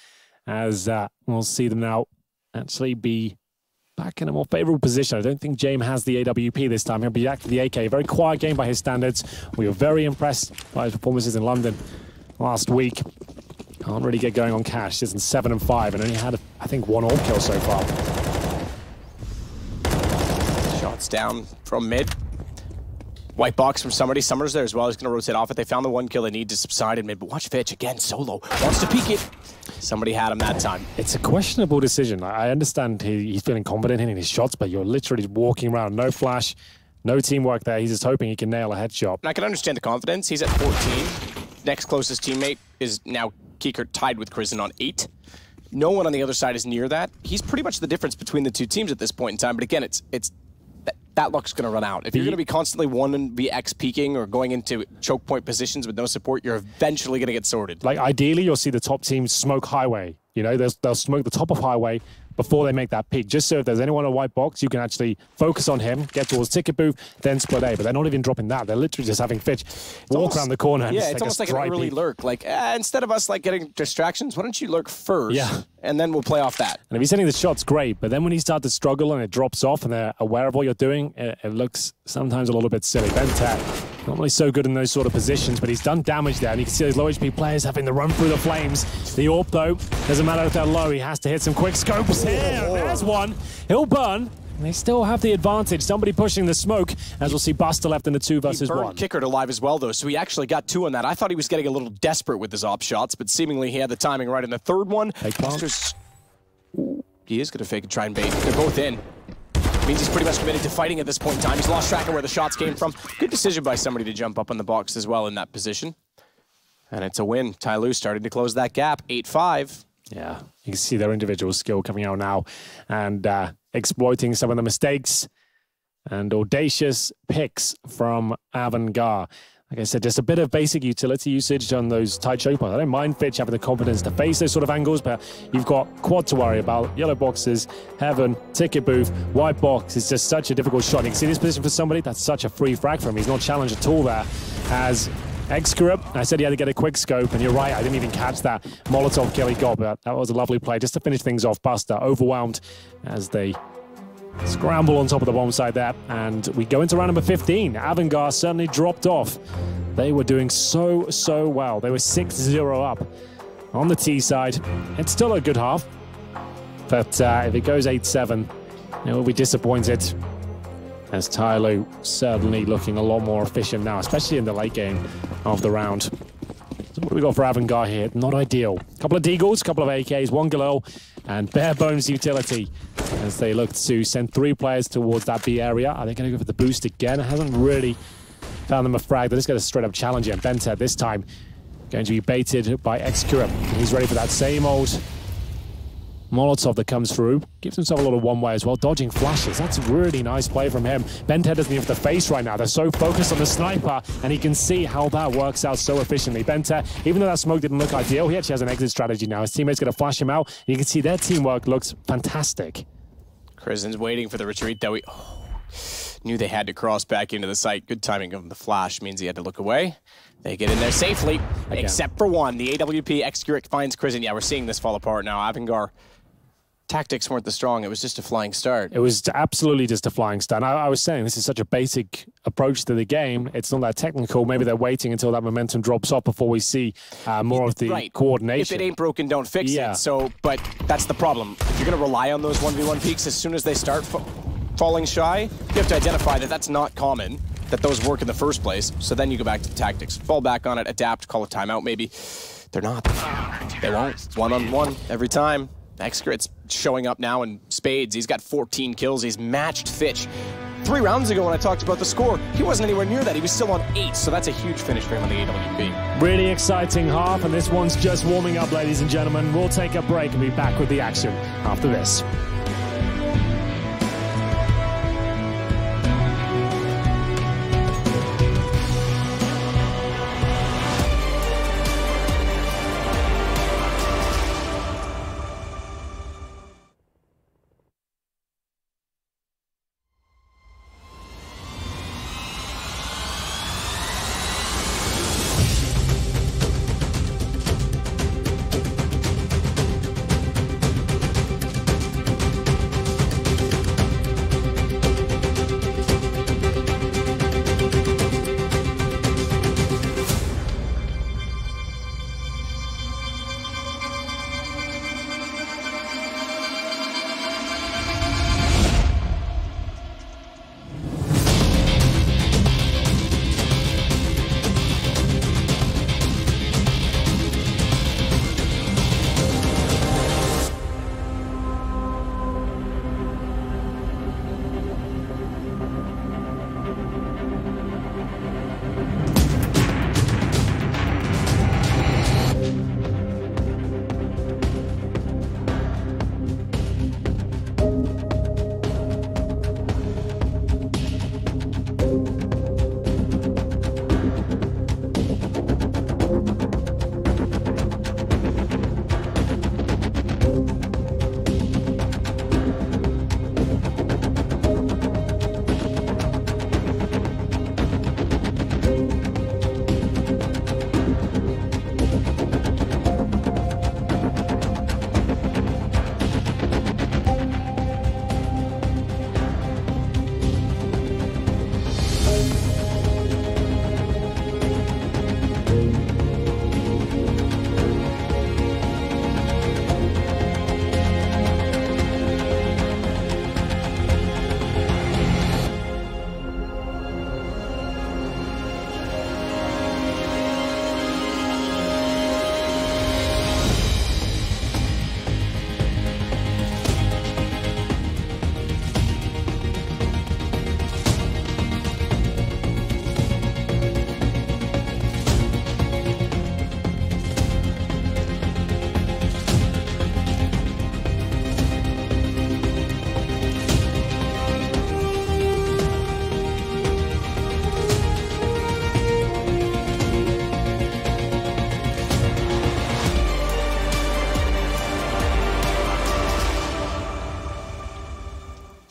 as we'll see them now actually be back in a more favourable position. I don't think James has the AWP this time. He'll be back to the AK. Very quiet game by his standards. We were very impressed by his performances in London last week. Can't really get going on Cash. He's in 7 and 5 and only had, I think, 1 AWP kill so far. Shots down from mid. White box from somebody. Summer's there as well. He's going to rotate off it. They found the 1 kill they need to subside in mid, but watch Fitch again, solo. Wants to peek it. Somebody had him that time. It's a questionable decision. I understand he's feeling confident in his shots, but you're literally walking around. No flash, no teamwork there. He's just hoping he can nail a headshot. And I can understand the confidence. He's at 14. Next closest teammate is now Kicker tied with Kristen on 8. No one on the other side is near that. He's pretty much the difference between the 2 teams at this point in time. But again, that luck's going to run out. If you're going to be constantly 1vx peeking or going into choke point positions with no support, you're eventually going to get sorted. Like, ideally, you'll see the top team smoke Highway. You know, they'll smoke the top of Highway before they make that peak, just so if there's anyone in a white box, you can actually focus on him, get towards ticket booth, then split A. But they're not even dropping that. They're literally just having Fitch walk around the corner. And it's almost like an early lurk. Like, instead of us getting distractions, why don't you lurk first? Yeah. And then we'll play off that. And if he's hitting the shots, great. But then when you start to struggle and it drops off and they're aware of what you're doing, it looks sometimes a little bit silly. Bentet, normally so good in those sort of positions, but he's done damage there. And you can see those low HP players having to run through the flames. The AWP, though, doesn't matter if they're low, he has to hit some quick scopes here. There's one. He'll burn. And they still have the advantage. Somebody pushing the smoke, as we'll see Buster left in the 2 versus 1. Kicker alive as well, though, so he actually got 2 on that. I thought he was getting a little desperate with his op shots, but seemingly he had the timing right in the 3rd one. He is going to fake and try and bait. They're both in. Means he's pretty much committed to fighting at this point in time. He's lost track of where the shots came from. Good decision by somebody to jump up on the box as well in that position. And it's a win. Tyloo starting to close that gap. 8-5. Yeah, you can see their individual skill coming out now and exploiting some of the mistakes and audacious picks from Avangar. Like I said, just a bit of basic utility usage on those tight choke points. I don't mind Fitch having the confidence to face those sort of angles, but you've got quad to worry about. Yellow boxes, heaven, ticket booth, white box. It's just such a difficult shot. You can see this position for somebody. That's such a free frag for him. He's not challenged at all there. As Excarup, I said he had to get a quick scope, and you're right, I didn't even catch that Molotov kill he got, but that was a lovely play just to finish things off. Buster overwhelmed as they scramble on top of the bomb side there, and we go into round number 15. Avangar certainly dropped off. They were doing so well. They were 6-0 up on the T side. It's still a good half, but if it goes 8-7, it will be disappointed, as Tyloo certainly looking a lot more efficient now, especially in the late game of the round. So what do we got for Avangar here? Not ideal. Couple of Deagles, couple of AKs, 1 Galil, and bare bones utility as they look to send 3 players towards that B area. Are they going to go for the boost again? It hasn't really found them a frag. They're just going to straight up challenge it. And Bented this time going to be baited by Excura. He's ready for that same old Molotov that comes through. Gives himself a little one-way as well, dodging flashes. That's a really nice play from him. Bented doesn't even have the face right now. They're so focused on the sniper, and he can see how that works out so efficiently. Bented, even though that smoke didn't look ideal, he actually has an exit strategy now. His teammate's going to flash him out. And you can see their teamwork looks fantastic. Krizen's waiting for the retreat, though. He knew they had to cross back into the site. Good timing of the flash means he had to look away. They get in there safely, except for one. The AWP Excuric finds Krizen. Yeah, we're seeing this fall apart now. Avangar tactics weren't the strong. It was just a flying start. It was absolutely just a flying start. I was saying this is such a basic approach to the game. It's not that technical. Maybe they're waiting until that momentum drops off before we see more of the coordination. If it ain't broken, don't fix it. So, but that's the problem. If you're going to rely on those 1v1 peaks as soon as they start falling shy, you have to identify that that's not common, that those work in the first place. So then you go back to the tactics. Fall back on it, adapt, call a timeout maybe. They're not. They won't. It's one-on-one every time. Excrit's showing up now in spades. He's got 14 kills. He's matched Fitch. 3 rounds ago when I talked about the score, he wasn't anywhere near that. He was still on 8, so that's a huge finish for him on the AWP. Really exciting half, and this one's just warming up, ladies and gentlemen. We'll take a break and be back with the action after this.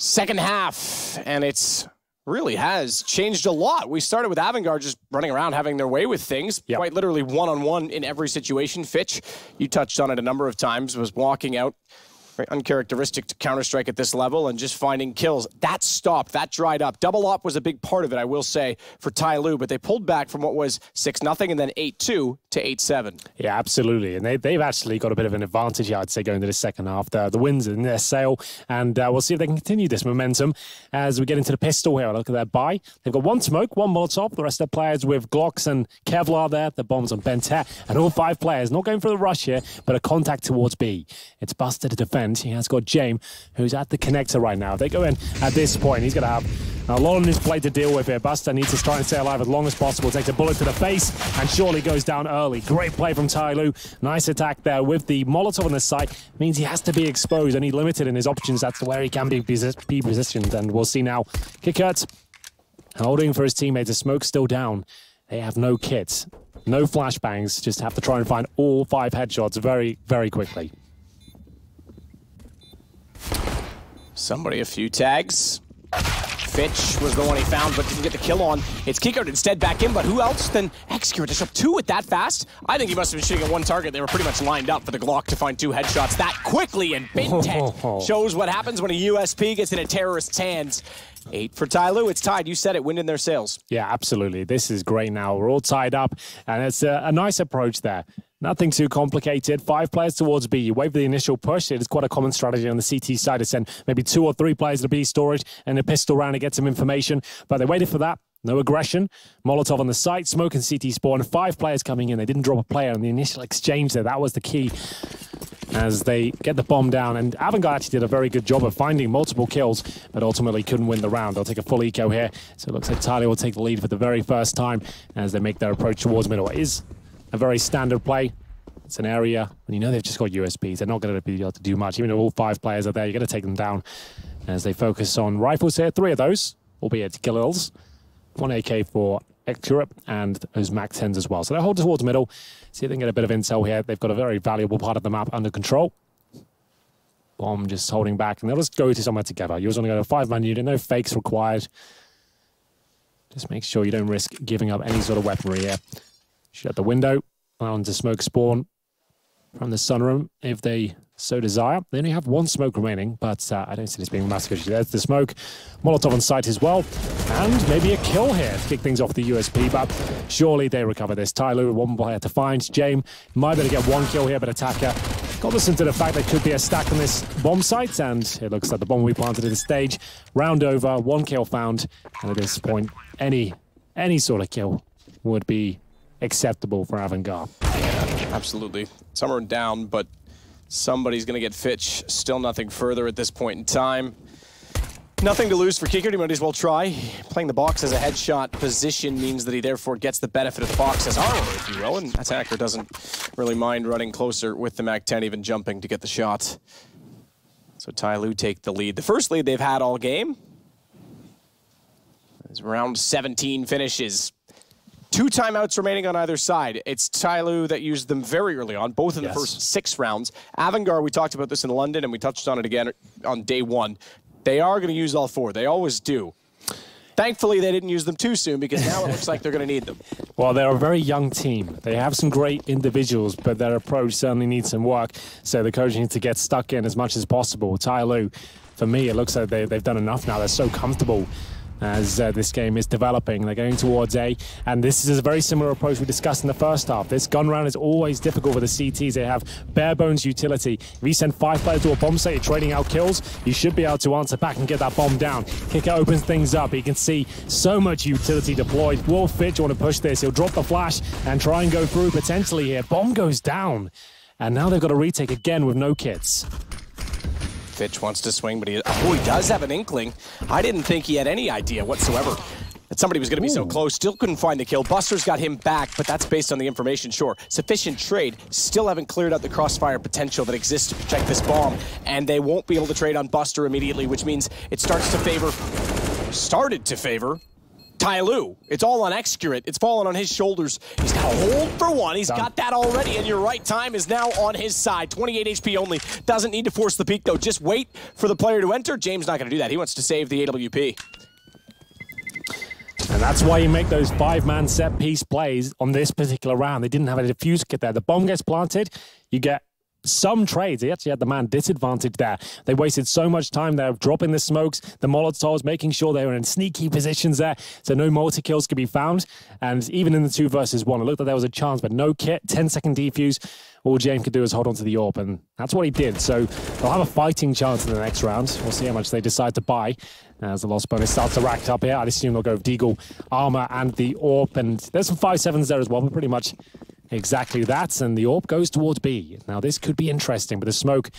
Second half, and it's really has changed a lot. We started with Avangar just running around having their way with things, quite literally one-on-one in every situation. Fitch, you touched on it a number of times, was walking out, very uncharacteristic to Counter-Strike at this level, and just finding kills. That stopped, that dried up. Double op was a big part of it, I will say, for Tyloo, but they pulled back from what was 6-0 and then 8-2 to 8-7. Yeah, absolutely. And they've actually got a bit of an advantage here, I'd say, going into the second half. The wins in their sail, and we'll see if they can continue this momentum as we get into the pistol here. Look at that buy. They've got 1 smoke, 1 Molotov. The rest of the players with Glocks and Kevlar there. The bombs on Bentet. And all 5 players not going for the rush here, but a contact towards B. It's Buster to defend. defend. He has got James, who's at the connector right now. They go in at this point. He's going to have a lot on his plate to deal with here. Buster needs to try and stay alive as long as possible. Takes a bullet to the face and surely goes down early. Great play from Tyloo. Nice attack there with the Molotov on the side. Means he has to be exposed, only limited in his options. That's where he can be positioned. And we'll see now. Kickert holding for his teammates. The smoke's still down. They have no kits, no flashbangs. Just have to try and find all 5 headshots very, very quickly. Somebody a few tags. Fitch was the one he found, but didn't get the kill on. It's Kickert instead back in, but who else than Execute to shot 2 at that fast? I think he must have been shooting at 1 target. They were pretty much lined up for the Glock to find 2 headshots that quickly, and Bintet shows what happens when a USP gets in a terrorist's hands. 8 for Tyloo. It's tied. You said it. Wind in their sails. Yeah, absolutely. This is great now. We're all tied up, and it's a nice approach there. Nothing too complicated. 5 players towards B. You wait for the initial push. It is quite a common strategy on the CT side to send maybe 2 or 3 players to B storage and a pistol round to get some information. But they waited for that. No aggression. Molotov on the site. Smoke and CT spawn. 5 players coming in. They didn't drop a player in the initial exchange there. That was the key as they get the bomb down. And Avangar actually did a very good job of finding multiple kills, but ultimately couldn't win the round. They'll take a full eco here. So it looks like Tyloo will take the lead for the very first time as they make their approach towards middle. It is a very standard play. It's an area, and you know they've just got USPs. They're not going to be able to do much. Even if all 5 players are there, you're going to take them down as they focus on rifles here. 3 of those, albeit kills. 1 AK for Accurate and those Mac 10s as well. So they'll hold towards middle. See if they can get a bit of intel here. They've got a very valuable part of the map under control. Bomb just holding back, and they'll just go to somewhere together. You also want to go to a 5-man unit. No fakes required. Just make sure you don't risk giving up any sort of weaponry here. Shoot out the window. Allow to smoke spawn from the sunroom if they so desire. They only have 1 smoke remaining, but I don't see this being a massive issue. There's the smoke. Molotov on site as well. And maybe a kill here to kick things off the USP, but surely they recover this. Tyloo, 1 player to find. James might be able to get 1 kill here, but Attacker got us into the fact there could be a stack on this bomb site, and it looks like the bomb we planted at the stage. Round over, 1 kill found, and at this point, any sort of kill would be acceptable for Avangar. Yeah, absolutely. Some are down, but somebody's going to get Fitch. Still nothing further at this point in time. Nothing to lose for Kickert. He might as well try. Playing the box as a headshot position means that he therefore gets the benefit of the box as armor, if you will, and Attacker doesn't really mind running closer with the Mac 10, even jumping to get the shot. So Tyloo take the lead. The first lead they've had all game. As round 17 finishes. 2 timeouts remaining on either side. It's Tyloo that used them very early on, both in the first 6 rounds. Avangar, we talked about this in London, and we touched on it again on day 1. They are going to use all 4. They always do. Thankfully, they didn't use them too soon, because now it looks like they're going to need them. Well, they're a very young team. They have some great individuals, but their approach certainly needs some work. So the coach needs to get stuck in as much as possible. Tyloo, for me, it looks like they've done enough now. They're so comfortable as this game is developing. They're going towards A, and this is a very similar approach we discussed in the first half. This gun round is always difficult with the CTs. They have bare bones utility. If you send 5 players to a bomb site, you're trading out kills, you should be able to answer back and get that bomb down. Kicker opens things up. You can see so much utility deployed. Will Fitch want to push this? He'll drop the flash and try and go through potentially here. Bomb goes down, and now they've got a retake again with no kits. Fitch wants to swing, but he does have an inkling. I didn't think he had any idea whatsoever that somebody was going to be so close. Still couldn't find the kill. Buster's got him back, but that's based on the information, sure. Sufficient trade. Still haven't cleared out the crossfire potential that exists to protect this bomb, and they won't be able to trade on Buster immediately, which means it started to favor Tyloo. It's all on Excurate. It's fallen on his shoulders. He's got a hold for 1. He's got that already, and you're right. Time is now on his side. 28 HP only. Doesn't need to force the peak, though. Just wait for the player to enter. James not going to do that. He wants to save the AWP. And that's why you make those 5-man set-piece plays on this particular round. They didn't have a diffuse kit there. The bomb gets planted. You get some trades. They actually had the man disadvantage there. They wasted so much time there dropping the smokes, the Molotovs, making sure they were in sneaky positions there so no multi-kills could be found. And even in the 2 versus 1, it looked like there was a chance, but no kit, 10-second defuse. All James could do is hold on to the AWP, and that's what he did. So they'll have a fighting chance in the next round. We'll see how much they decide to buy as the loss bonus starts to rack up here. I'd assume they'll go with Deagle, Armor, and the AWP. And there's some 5.7s there as well, but pretty much exactly that, and the AWP goes towards B. Now, this could be interesting, but the smoke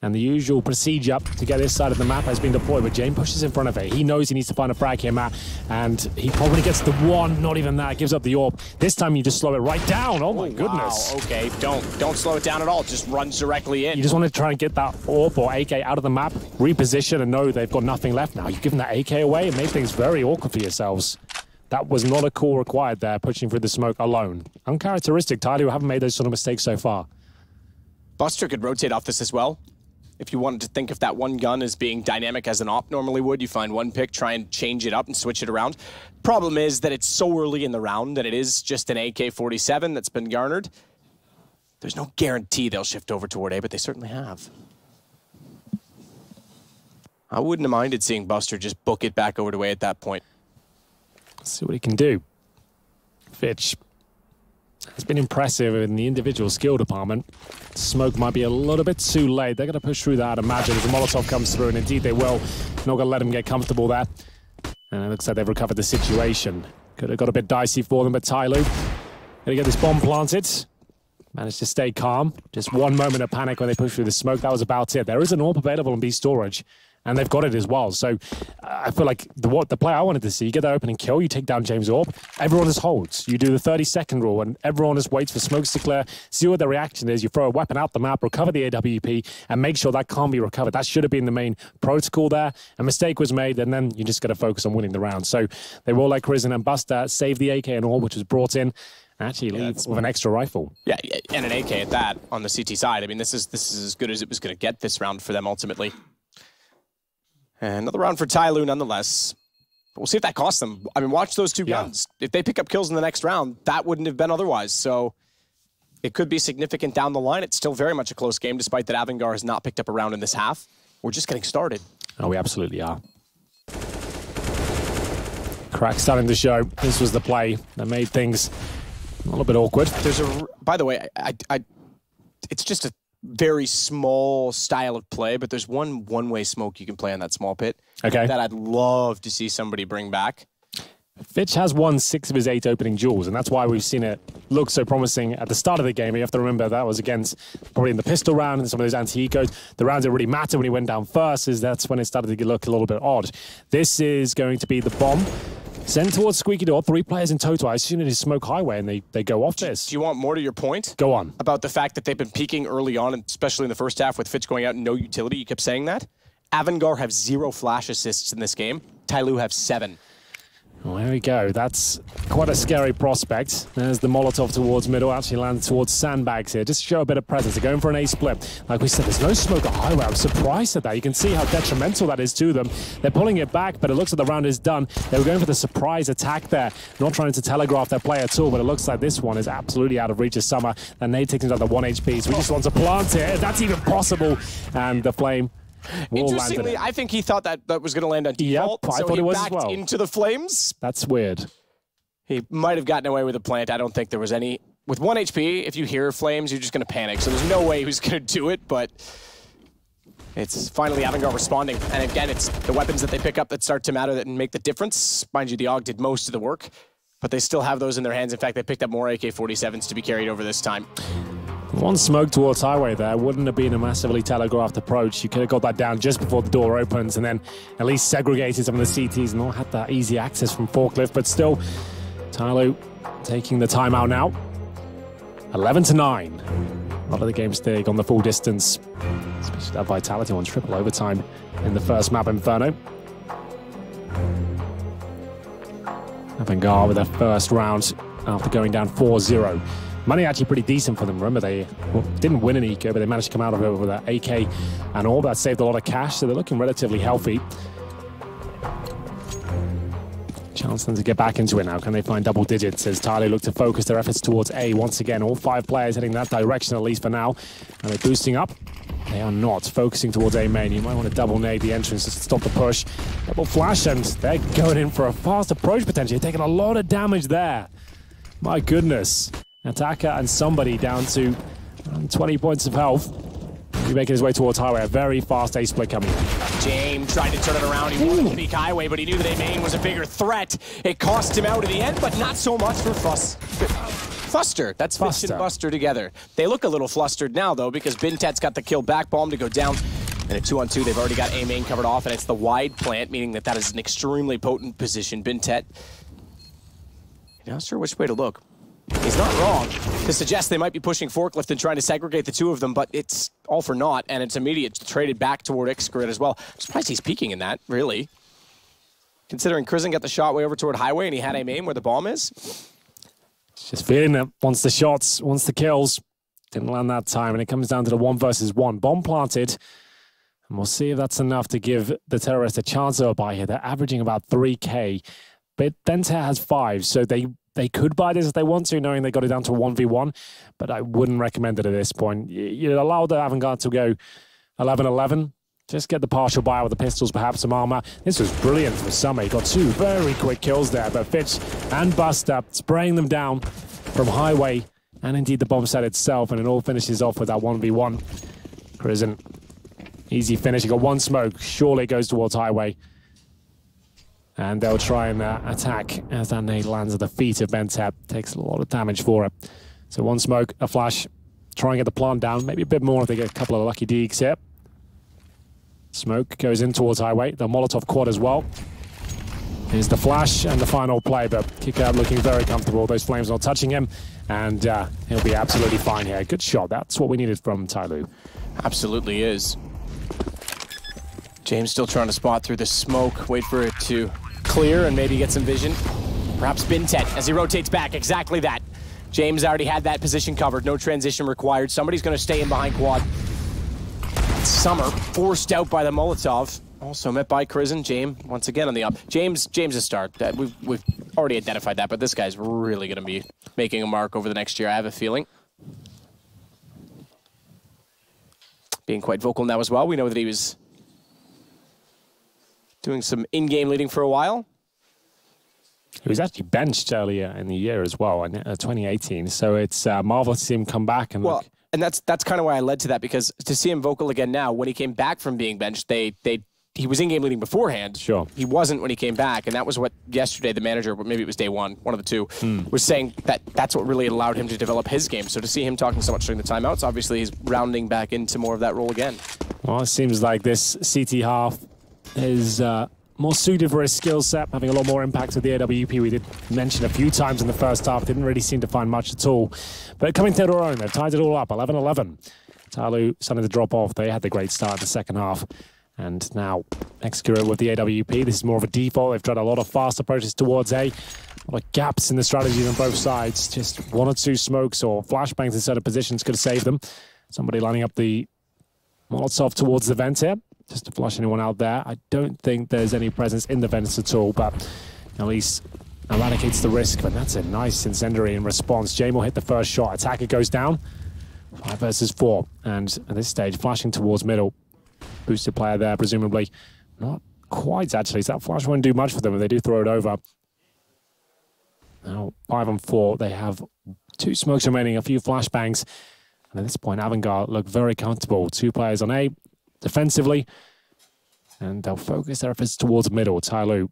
And the usual procedure to get this side of the map has been deployed, but Jane pushes in front of it. He knows he needs to find a frag here, Matt, and he probably gets the one, not even that, gives up the orb. This time you just slow it right down. Oh my goodness. Wow, okay, don't slow it down at all. Just runs directly in. You just want to try and get that orb or AK out of the map, reposition, and know they've got nothing left now. You've given that AK away and made things very awkward for yourselves. That was not a call required there, pushing through the smoke alone. Uncharacteristic. Tyloo haven't made those sort of mistakes so far. Buster could rotate off this as well. If you wanted to think of that one gun as being dynamic as an op normally would, you find one pick, try and change it up and switch it around. Problem is that it's so early in the round that it is just an AK-47 that's been garnered. There's no guarantee they'll shift over toward A, but they certainly have. I wouldn't have minded seeing Buster just book it back over to A at that point. Let's see what he can do. Fitch has been impressive in the individual skill department. Smoke might be a little bit too late. They're going to push through that, imagine, as the Molotov comes through, and indeed they will. Not going to let him get comfortable there. And it looks like they've recovered the situation. Could have got a bit dicey for them, but Tyloo going to get this bomb planted. Managed to stay calm. Just one moment of panic when they pushed through the smoke. That was about it. There is an AWP available in B storage, and they've got it as well. So I feel like the play I wanted to see, you get that opening kill, you take down James AWP, everyone just holds. You do the 30-second rule, and everyone just waits for smokes to clear, see what the reaction is. You throw a weapon out the map, recover the AWP, and make sure that can't be recovered. That should have been the main protocol there. A mistake was made, and then you just got to focus on winning the round. So they will let Crizzen and Buster save the AK and all, which was brought in. Actually leave with an extra rifle. Yeah, and an AK at that on the CT side. I mean, this is as good as it was going to get this round for them ultimately. And another round for Tyloo nonetheless. But we'll see if that costs them. I mean, watch those two guns. If they pick up kills in the next round, that wouldn't have been otherwise. So it could be significant down the line. It's still very much a close game, despite that Avangar has not picked up a round in this half. We're just getting started. Oh, we absolutely are. Crack starting to show. This was the play that made things a little bit awkward. There's a, by the way, it's just a very small style of play, but there's one-way smoke you can play on that small pit. Okay. That I'd love to see somebody bring back. Fitch has won 6 of his 8 opening duels, and that's why we've seen it look so promising at the start of the game. You have to remember that was against probably in the pistol round and some of those anti-ecos. The rounds that really matter when he went down first is that's when it started to look a little bit odd. This is going to be the bomb. Sent towards Squeaky Door, 3 players in total. I assume it is Smoke Highway, and they go off this. Do you want more to your point? Go on. About the fact that they've been peaking early on, especially in the first half with Fitch going out and no utility. You kept saying that. Avangar have 0 flash assists in this game. Tyloo have 7. Well, there we go. That's quite a scary prospect. There's the Molotov towards middle, actually lands towards sandbags here. Just to show a bit of presence. They're going for an A split. Like we said, there's no smoke at highway. I'm surprised at that. You can see how detrimental that is to them. They're pulling it back, but it looks like the round is done. They were going for the surprise attack there, not trying to telegraph their play at all, but it looks like this one is absolutely out of reach of Summer. And nade takes him down to 1 HP, so we just want to plant it. If that's even possible. And the flame. Interestingly, I think he thought that was going to land on default, I so thought he it was backed as well. into the flames. That's weird. He might have gotten away with a plant. I don't think there was any. With 1 HP, if you hear flames, you're just going to panic. So there's no way he was going to do it, but it's finally Avangar responding. And again, it's the weapons that they pick up that start to matter that make the difference. Mind you, the AUG did most of the work, but they still have those in their hands. In fact, they picked up more AK-47s to be carried over this time. One smoke towards highway there wouldn't have been a massively telegraphed approach. You could have got that down just before the door opens and then at least segregated some of the CTs and not had that easy access from Forklift, but still, Tyloo taking the timeout now. 11-9. A lot of the games big on the full distance, especially that Vitality on triple overtime in the first map, Inferno. Avangar with their first round after going down 4-0. Money actually pretty decent for them. Remember, they didn't win an eco, but they managed to come out of it with an AK and all. That saved a lot of cash, so they're looking relatively healthy. Chance them to get back into it now. Can they find double digits as Tyloo look to focus their efforts towards A once again? All 5 players heading that direction, at least for now. And they're boosting up. They are not focusing towards A main. You might want to double nade the entrance to stop the push. Double flash, and they're going in for a fast approach potentially. Taking a lot of damage there. My goodness. Attacker and somebody down to 20 points of health. He's making his way towards highway. A very fast A split coming in. James tried to turn it around. He wanted to peek highway, but he knew that A main was a bigger threat. It cost him out in the end, but not so much for Fuss. Fuster. That's Fitch and Buster together. They look a little flustered now, though, because Bintet's got the kill back bomb to go down. And a 2-on-2, they've already got A main covered off, and it's the wide plant, meaning that that is an extremely potent position. Bintet, you're not sure which way to look. He's not wrong to suggest they might be pushing Forklift and trying to segregate the two of them, but it's all for naught, and it's immediate traded back toward Xgrid as well. I'm surprised he's peeking in that, really. Considering Krizen got the shot way over toward Highway, and he had A main where the bomb is. Just feeling it. Wants the shots, wants the kills. Didn't land that time, and it comes down to the 1 versus 1. Bomb planted, and we'll see if that's enough to give the terrorists a chance of a buy here. They're averaging about 3K, but Bintet has 5, so they could buy this if they want to, knowing they got it down to 1v1, but I wouldn't recommend it at this point. You allow the Avangar to go 11-11. Just get the partial buy with the pistols, perhaps some armor. This was brilliant for Summer. He got 2 very quick kills there, but Fitch and Buster spraying them down from Highway, and indeed the bomb set itself, and it all finishes off with that 1v1. Krizen, easy finish. He got 1 smoke. Surely it goes towards Highway. And they'll try and attack as that nade lands at the feet of Bintet. Takes a lot of damage for it. So 1 smoke, a flash. Try and get the plant down. Maybe a bit more if they get a couple of lucky deeks here. Smoke goes in towards Highway. The Molotov quad as well. Here's the flash and the final play, but Kick-Out looking very comfortable. Those flames not touching him, and he'll be absolutely fine here. Good shot. That's what we needed from Tyloo. Absolutely is. James still trying to spot through the smoke. Wait for it to clear and maybe get some vision. Perhaps Bintet as he rotates back. Exactly that. James already had that position covered. No transition required. Somebody's going to stay in behind quad. Summer forced out by the Molotov. Also met by Krizen. James once again on the up. James a start. We've already identified that, but this guy's really going to be making a mark over the next year, I have a feeling. Being quite vocal now as well. We know that he was doing some in-game leading for a while. He was actually benched earlier in the year as well, in 2018. So it's marvelous to see him come back and look. And that's kind of why I led to that, because to see him vocal again now, when he came back from being benched, he was in-game leading beforehand. Sure. He wasn't when he came back, and that was what yesterday the manager, maybe it was day one of the two, was saying that that's what really allowed him to develop his game. So to see him talking so much during the timeouts, obviously he's rounding back into more of that role again. Well, it seems like this CT half is more suited for his skill set, having a lot more impact with the AWP. We did mention a few times in the first half, didn't really seem to find much at all. But coming to their own, they've tied it all up, 11-11. Tyloo starting to drop off. They had the great start in the second half. And now, Xgrid with the AWP. This is more of a default. They've tried a lot of fast approaches towards A. A lot of gaps in the strategies on both sides. Just 1 or 2 smokes or flashbangs in certain positions could have saved them. Somebody lining up the Molotov towards the vent here, just to flush anyone out there. I don't think there's any presence in the vents at all, but at least eradicates the risk. But that's a nice incendiary in response. Jame will hit the first shot. Attacker goes down. 5 versus 4. And at this stage, flashing towards middle. Boosted player there, presumably. Not quite, actually. So that flash won't do much for them if they do throw it over. Now, 5 on 4. They have 2 smokes remaining, a few flashbangs. And at this point, Avangar look very comfortable. 2 players on A, defensively. And they'll focus their efforts towards middle. Tyloo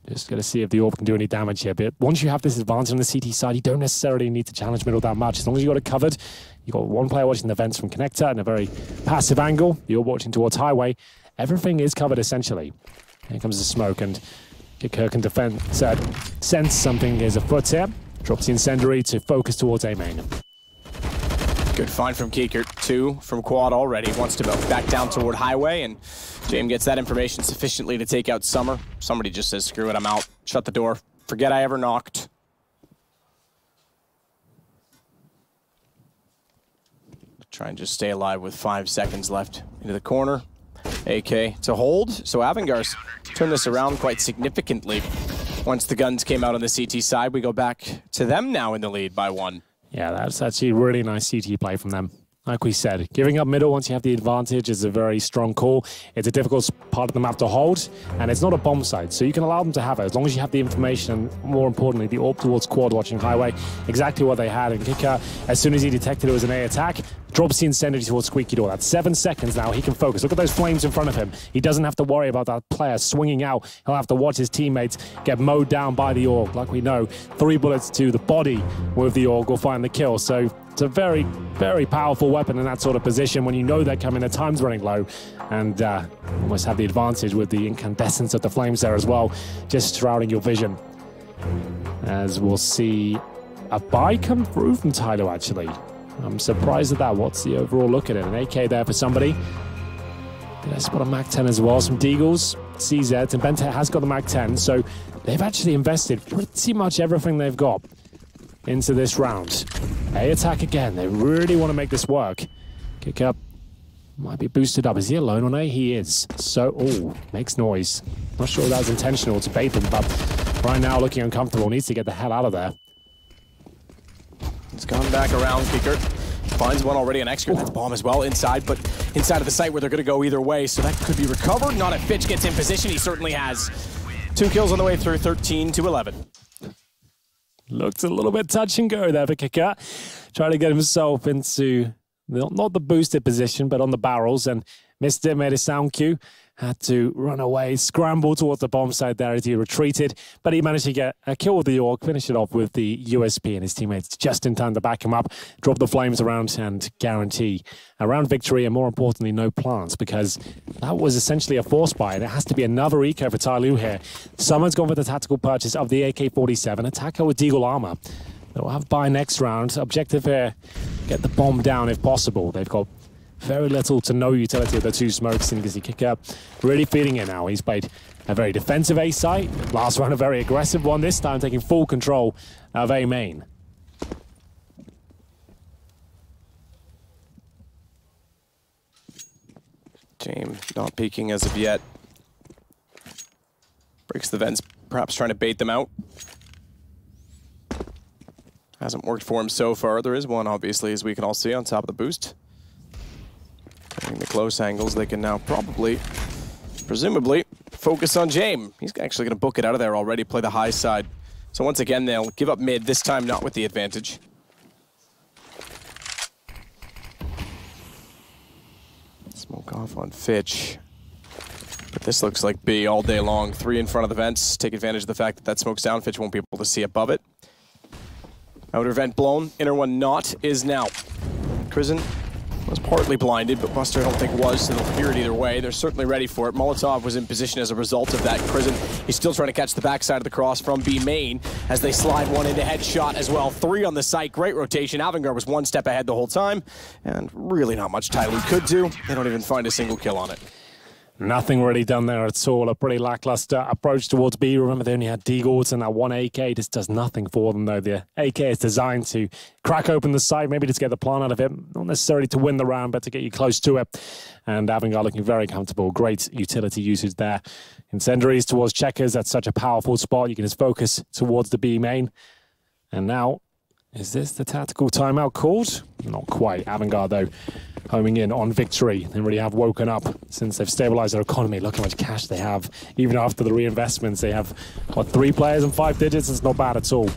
just going to see if the orb can do any damage here. But once you have this advantage on the CT side, you don't necessarily need to challenge middle that much. As long as you got it covered, you've got 1 player watching the vents from connector in a very passive angle. You're watching towards highway. Everything is covered, essentially. Here comes the smoke, and Kirk can defend. Sense something is afoot here. Drops the incendiary to focus towards A main. Good find from Kiekert. 2 from quad already. Wants to back down toward highway, and James gets that information sufficiently to take out Summer. Somebody just says, screw it, I'm out. Shut the door. Forget I ever knocked. Try and just stay alive with 5 seconds left. Into the corner. AK to hold. So Avangar's turned this around quite significantly. Once the guns came out on the CT side, we go back to them now in the lead by 1. Yeah, that's actually really nice CT play from them. like we said, giving up middle once you have the advantage is a very strong call. It's a difficult part of the map to hold, and it's not a bomb site, so you can allow them to have it as long as you have the information and, more importantly, the AWP towards quad watching highway. Exactly what they had. And Kika, as soon as he detected it was an A attack, drops the incendiary towards Squeaky Door. That's 7 seconds now. He can focus. Look at those flames in front of him. He doesn't have to worry about that player swinging out. He'll have to watch his teammates get mowed down by the AUG. Like we know, 3 bullets to the body with the AUG will find the kill. So it's a very, very powerful weapon in that sort of position when you know they're coming, the time's running low, and almost have the advantage with the incandescence of the flames there as well, just shrouding your vision. As we'll see a buy come through from Tyloo, actually. I'm surprised at that. What's the overall look at it? An AK there for somebody. Did I spot a MAC-10 as well? Some Deagles, CZ, and Bentet has got the MAC-10, so they've actually invested pretty much everything they've got into this round. A attack again. They really want to make this work. Kick up. Might be boosted up. Is he alone on A? He is. So, oh, makes noise. Not sure that was intentional to bait them, but right now looking uncomfortable. Needs to get the hell out of there. It's gone back around. Kicker finds one already, an extra. That's bomb as well inside, but inside of the site where they're going to go either way, so that could be recovered. Not if Fitch gets in position. He certainly has. 2 kills on the way through, 13 to 11. Looked a little bit touch and go there for Kicker. Trying to get himself into, not the boosted position, but on the barrels, and missed it, made a sound cue. Had to run away, scramble towards the bomb site there as he retreated, but he managed to get a kill with the AUG, finish it off with the USP, and his teammates just in time to back him up, drop the flames around and guarantee a round victory, and more importantly, no plants, because that was essentially a force buy, and it has to be another eco for Tyloo here. Someone's gone for the tactical purchase of the AK-47, attacker with Deagle armor. They'll have buy next round. Objective here, get the bomb down if possible. They've got very little to no utility of the 2 smokes, and Gizzy Kicker really feeding it now. He's played a very defensive A site. Last round, a very aggressive one. This time, taking full control of A main. James not peeking as of yet. Breaks the vents, perhaps trying to bait them out. Hasn't worked for him so far. There is one, obviously, as we can all see, on top of the boost. Getting the close angles, they can now probably, presumably, focus on James. He's actually going to book it out of there already, play the high side. So once again, they'll give up mid, this time not with the advantage. Smoke off on Fitch. But this looks like B all day long. 3 in front of the vents. Take advantage of the fact that that smoke's down. Fitch won't be able to see above it. Outer vent blown. Inner one not is now. Crizzen was partly blinded, but Buster I don't think was, so they'll hear it either way. They're certainly ready for it. Molotov was in position as a result of that. Crizzen, he's still trying to catch the backside of the cross from B main as they slide one into headshot as well. 3 on the site, great rotation. Avangar was 1 step ahead the whole time, and really not much Tyloo could do. They don't even find a single kill on it. Nothing really done there at all. A pretty lackluster approach towards B. Remember, they only had Deagles and that 1 AK. Just does nothing for them, though. The AK is designed to crack open the site, maybe just get the plant out of it. Not necessarily to win the round, but to get you close to it. And Avangar looking very comfortable. Great utility usage there. Incendiaries towards checkers. That's such a powerful spot. You can just focus towards the B main. And now, is this the tactical timeout called? Not quite. Avangar, though, homing in on victory. They really have woken up since they've stabilized their economy. Look how much cash they have. Even after the reinvestments, they have, what, 3 players and 5 digits? It's not bad at all.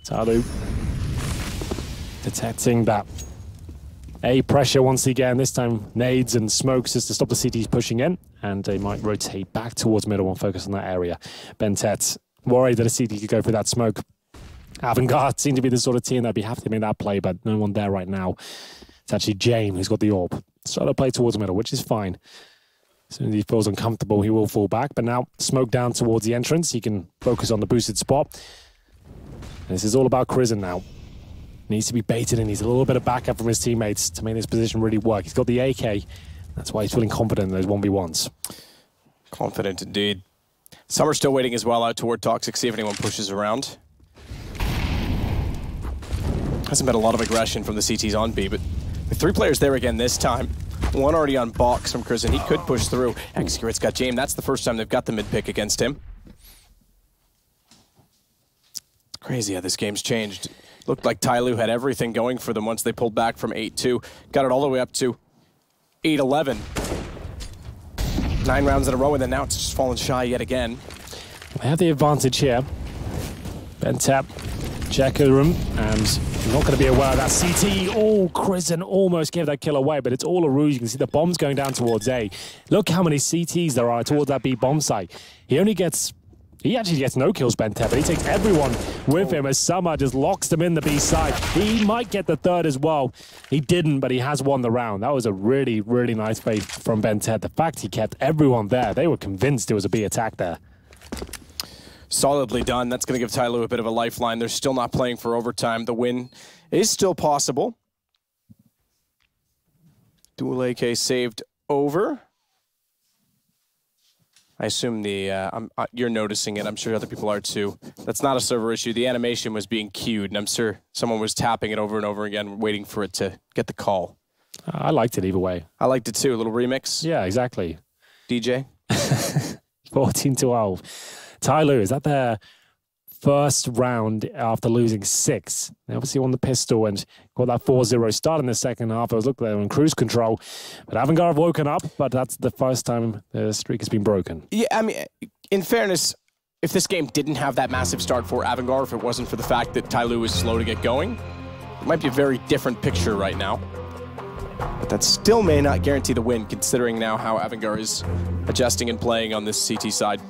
Tyloo detecting that A pressure once again. This time, nades and smokes just to stop the CTs pushing in. And they might rotate back towards middle and focus on that area. Bentet worried that a CT could go for that smoke. Avangar seemed to be the sort of team that'd be happy to make that play, but no one there right now. It's actually James who's got the AWP. So to play towards the middle, which is fine. As soon as he feels uncomfortable, he will fall back. But now, smoke down towards the entrance. He can focus on the boosted spot. And this is all about Crizzen now. Needs to be baited and needs a little bit of backup from his teammates to make this position really work. He's got the AK. That's why he's feeling confident in those 1v1s. Confident indeed. Some are still waiting as well out toward Toxic, see if anyone pushes around. Hasn't been a lot of aggression from the CTs on B, but with 3 players there again this time. 1 already on box from Crizzen. He could push through. Excurit's got James. That's the first time they've got the mid pick against him. Crazy how this game's changed. Looked like Tyloo had everything going for them once they pulled back from 8-2. Got it all the way up to 8-11. 9 rounds in a row, and then now it's just fallen shy yet again. They have the advantage here. Bentep, checker room, and not going to be aware of that CT. Oh, Krisen almost gave that kill away, but it's all a ruse. You can see the bombs going down towards A. Look how many CTs there are towards that B bomb site. He actually gets no kills, Bentep, but he takes everyone with him as Summer just locks them in the B side. He might get the third as well. He didn't, but he has won the round. That was a really, really nice play from Bentep. The fact he kept everyone there, they were convinced it was a B attack there. Solidly done. That's going to give Tyloo a bit of a lifeline. They're still not playing for overtime. The win is still possible. Dual AK saved over. I assume you're noticing it. I'm sure other people are too. That's not a server issue. The animation was being queued, and I'm sure someone was tapping it over and over again, waiting for it to get the call. I liked it either way. I liked it too. A little remix. Yeah, exactly. DJ? 14-12. Tyloo, is that their first round after losing 6? They obviously won the pistol and got that 4-0 start in the second half. It was looked like they were in cruise control. But Avangar have woken up, but that's the first time the streak has been broken. Yeah, I mean, in fairness, if this game didn't have that massive start for Avangar, if it wasn't for the fact that Tyloo was slow to get going, it might be a very different picture right now. But that still may not guarantee the win, considering now how Avangar is adjusting and playing on this CT side.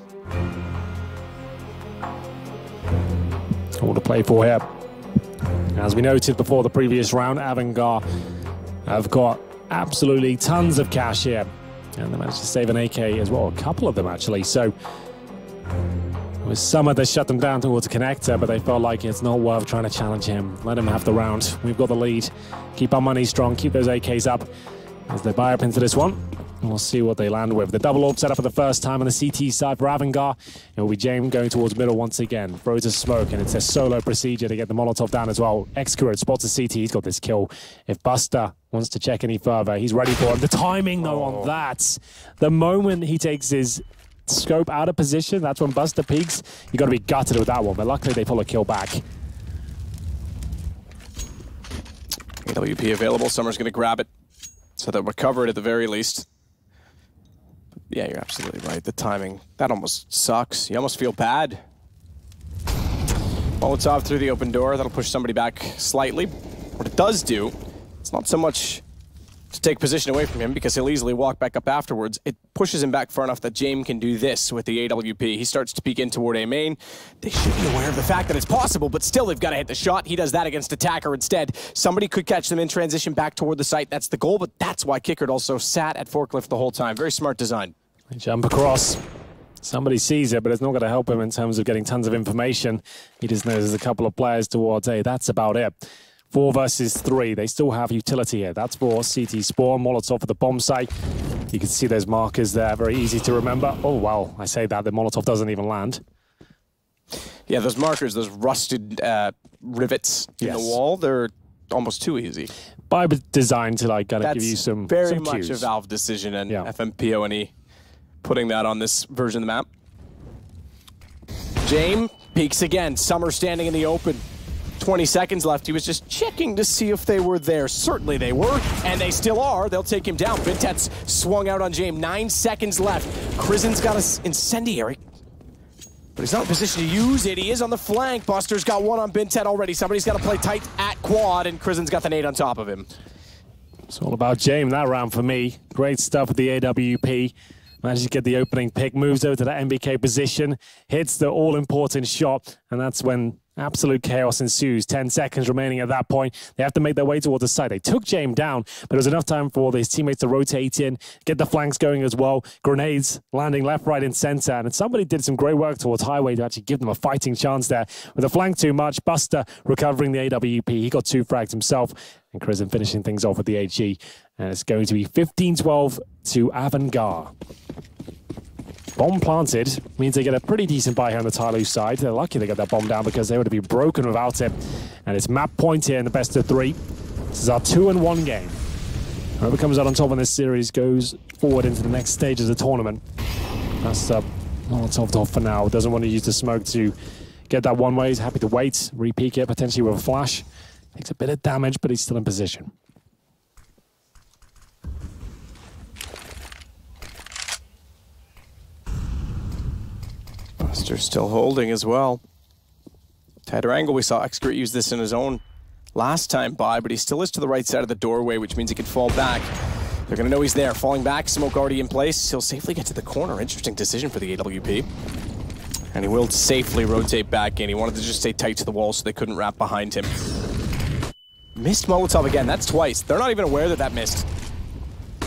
All to play for here. As we noted before the previous round, Avangar have got absolutely tons of cash here. And they managed to save an AK as well, a couple of them actually. So it was Summer that shut them down towards Connector, but they felt like it's not worth trying to challenge him. Let him have the round. We've got the lead. Keep our money strong, keep those AKs up as they buy up into this one. And we'll see what they land with. The double orb set up for the first time on the CT side for Avangar. It will be James going towards middle once again. Throws a smoke, and it's a solo procedure to get the Molotov down as well. Excurrent spots the CT. He's got this kill. If Buster wants to check any further, he's ready for it. The timing, though, on that. The moment he takes his scope out of position, that's when Buster peaks. You've got to be gutted with that one, but luckily they pull a kill back. AWP available. Summer's going to grab it, so they'll recover it at the very least. Yeah, you're absolutely right. The timing, that almost sucks. You almost feel bad. Molotov through the open door. That'll push somebody back slightly. What it does do, it's not so much to take position away from him because he'll easily walk back up afterwards. It pushes him back far enough that James can do this with the AWP. He starts to peek in toward A main. They should be aware of the fact that it's possible, but still they've got to hit the shot. He does that against Attacker instead. Somebody could catch them in transition back toward the site. That's the goal, but that's why Kickard also sat at forklift the whole time. Very smart design. They jump across. Somebody sees it, but it's not going to help him in terms of getting tons of information. He just knows there's a couple of players towards A. That's about it. 4 versus 3. They still have utility here. That's for CT Spawn. Molotov for the bomb site. You can see those markers there. Very easy to remember. Oh, well, I say that. The Molotov doesn't even land. Yeah, those markers, those rusted rivets in the wall, they're almost too easy. By design to like kind of give you some very some much cues. a Valve decision, and FMPO&E putting that on this version of the map. James peeks again. Summer standing in the open. 20 seconds left. He was just checking to see if they were there. Certainly they were, and they still are. They'll take him down. Vintet's swung out on James. 9 seconds left. Krisen's got an incendiary, but he's not in position to use it. He is on the flank. Buster's got one on Vintet already. Somebody's got to play tight at quad, and Krisen's got the nade on top of him. It's all about James that round for me. Great stuff with the AWP. Manages to get the opening pick, moves over to that MBK position, hits the all-important shot, and that's when absolute chaos ensues. 10 seconds remaining at that point. They have to make their way towards the side. They took James down, but it was enough time for his teammates to rotate in, get the flanks going as well. Grenades landing left, right, and center, and somebody did some great work towards Highway to actually give them a fighting chance there. With the flank too much, Buster recovering the AWP. He got 2 frags himself, and Krisen finishing things off with the HE. And it's going to be 15-12 to Avangar. Bomb planted means they get a pretty decent buy here on the Tyloo side. They're lucky they got that bomb down because they would have been broken without it. And it's map point here in the best of 3. This is our 2-1 game. Whoever comes out on top in this series goes forward into the next stage of the tournament. That's Molotov off for now. Doesn't want to use the smoke to get that one way. He's happy to wait, re-peek it potentially with a flash. Takes a bit of damage, but he's still in position. Buster's still holding as well. Tighter angle, we saw Excrete use this in his own last time by, but he still is to the right side of the doorway, which means he can fall back. They're going to know he's there. Falling back, smoke already in place. He'll safely get to the corner. Interesting decision for the AWP. And he will safely rotate back in. He wanted to just stay tight to the wall so they couldn't wrap behind him. Missed Molotov again. That's twice. They're not even aware that that missed.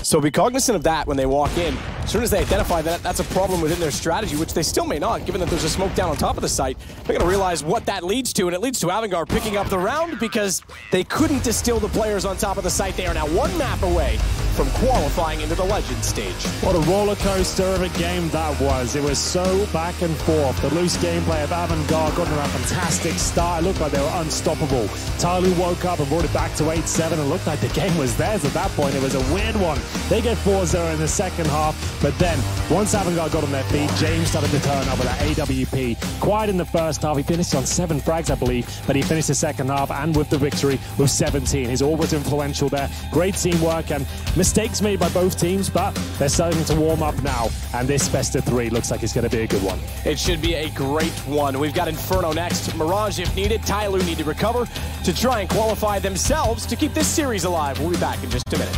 So be cognizant of that when they walk in. As soon as they identify that that's a problem within their strategy, which they still may not, given that there's a smoke down on top of the site, they're going to realize what that leads to, and it leads to Avangar picking up the round because they couldn't distill the players on top of the site. They are now one map away from qualifying into the Legend stage. What a roller coaster of a game that was. It was so back and forth. The loose gameplay of Avangar got a fantastic start. It looked like they were unstoppable. Tyloo woke up and brought it back to 8-7 and looked like the game was theirs at that point. It was a weird one. They get 4-0 in the second half, but then once Avangar got on their feet, James started to turn up with that AWP. Quiet in the first half. He finished on 7 frags, I believe, but he finished the second half and with the victory with 17. He's always influential there. Great teamwork and mistakes made by both teams, but they're starting to warm up now, and this best of 3 looks like it's going to be a good one. It should be a great one. We've got Inferno next. Mirage if needed. Tyloo need to recover to try and qualify themselves to keep this series alive. We'll be back in just a minute.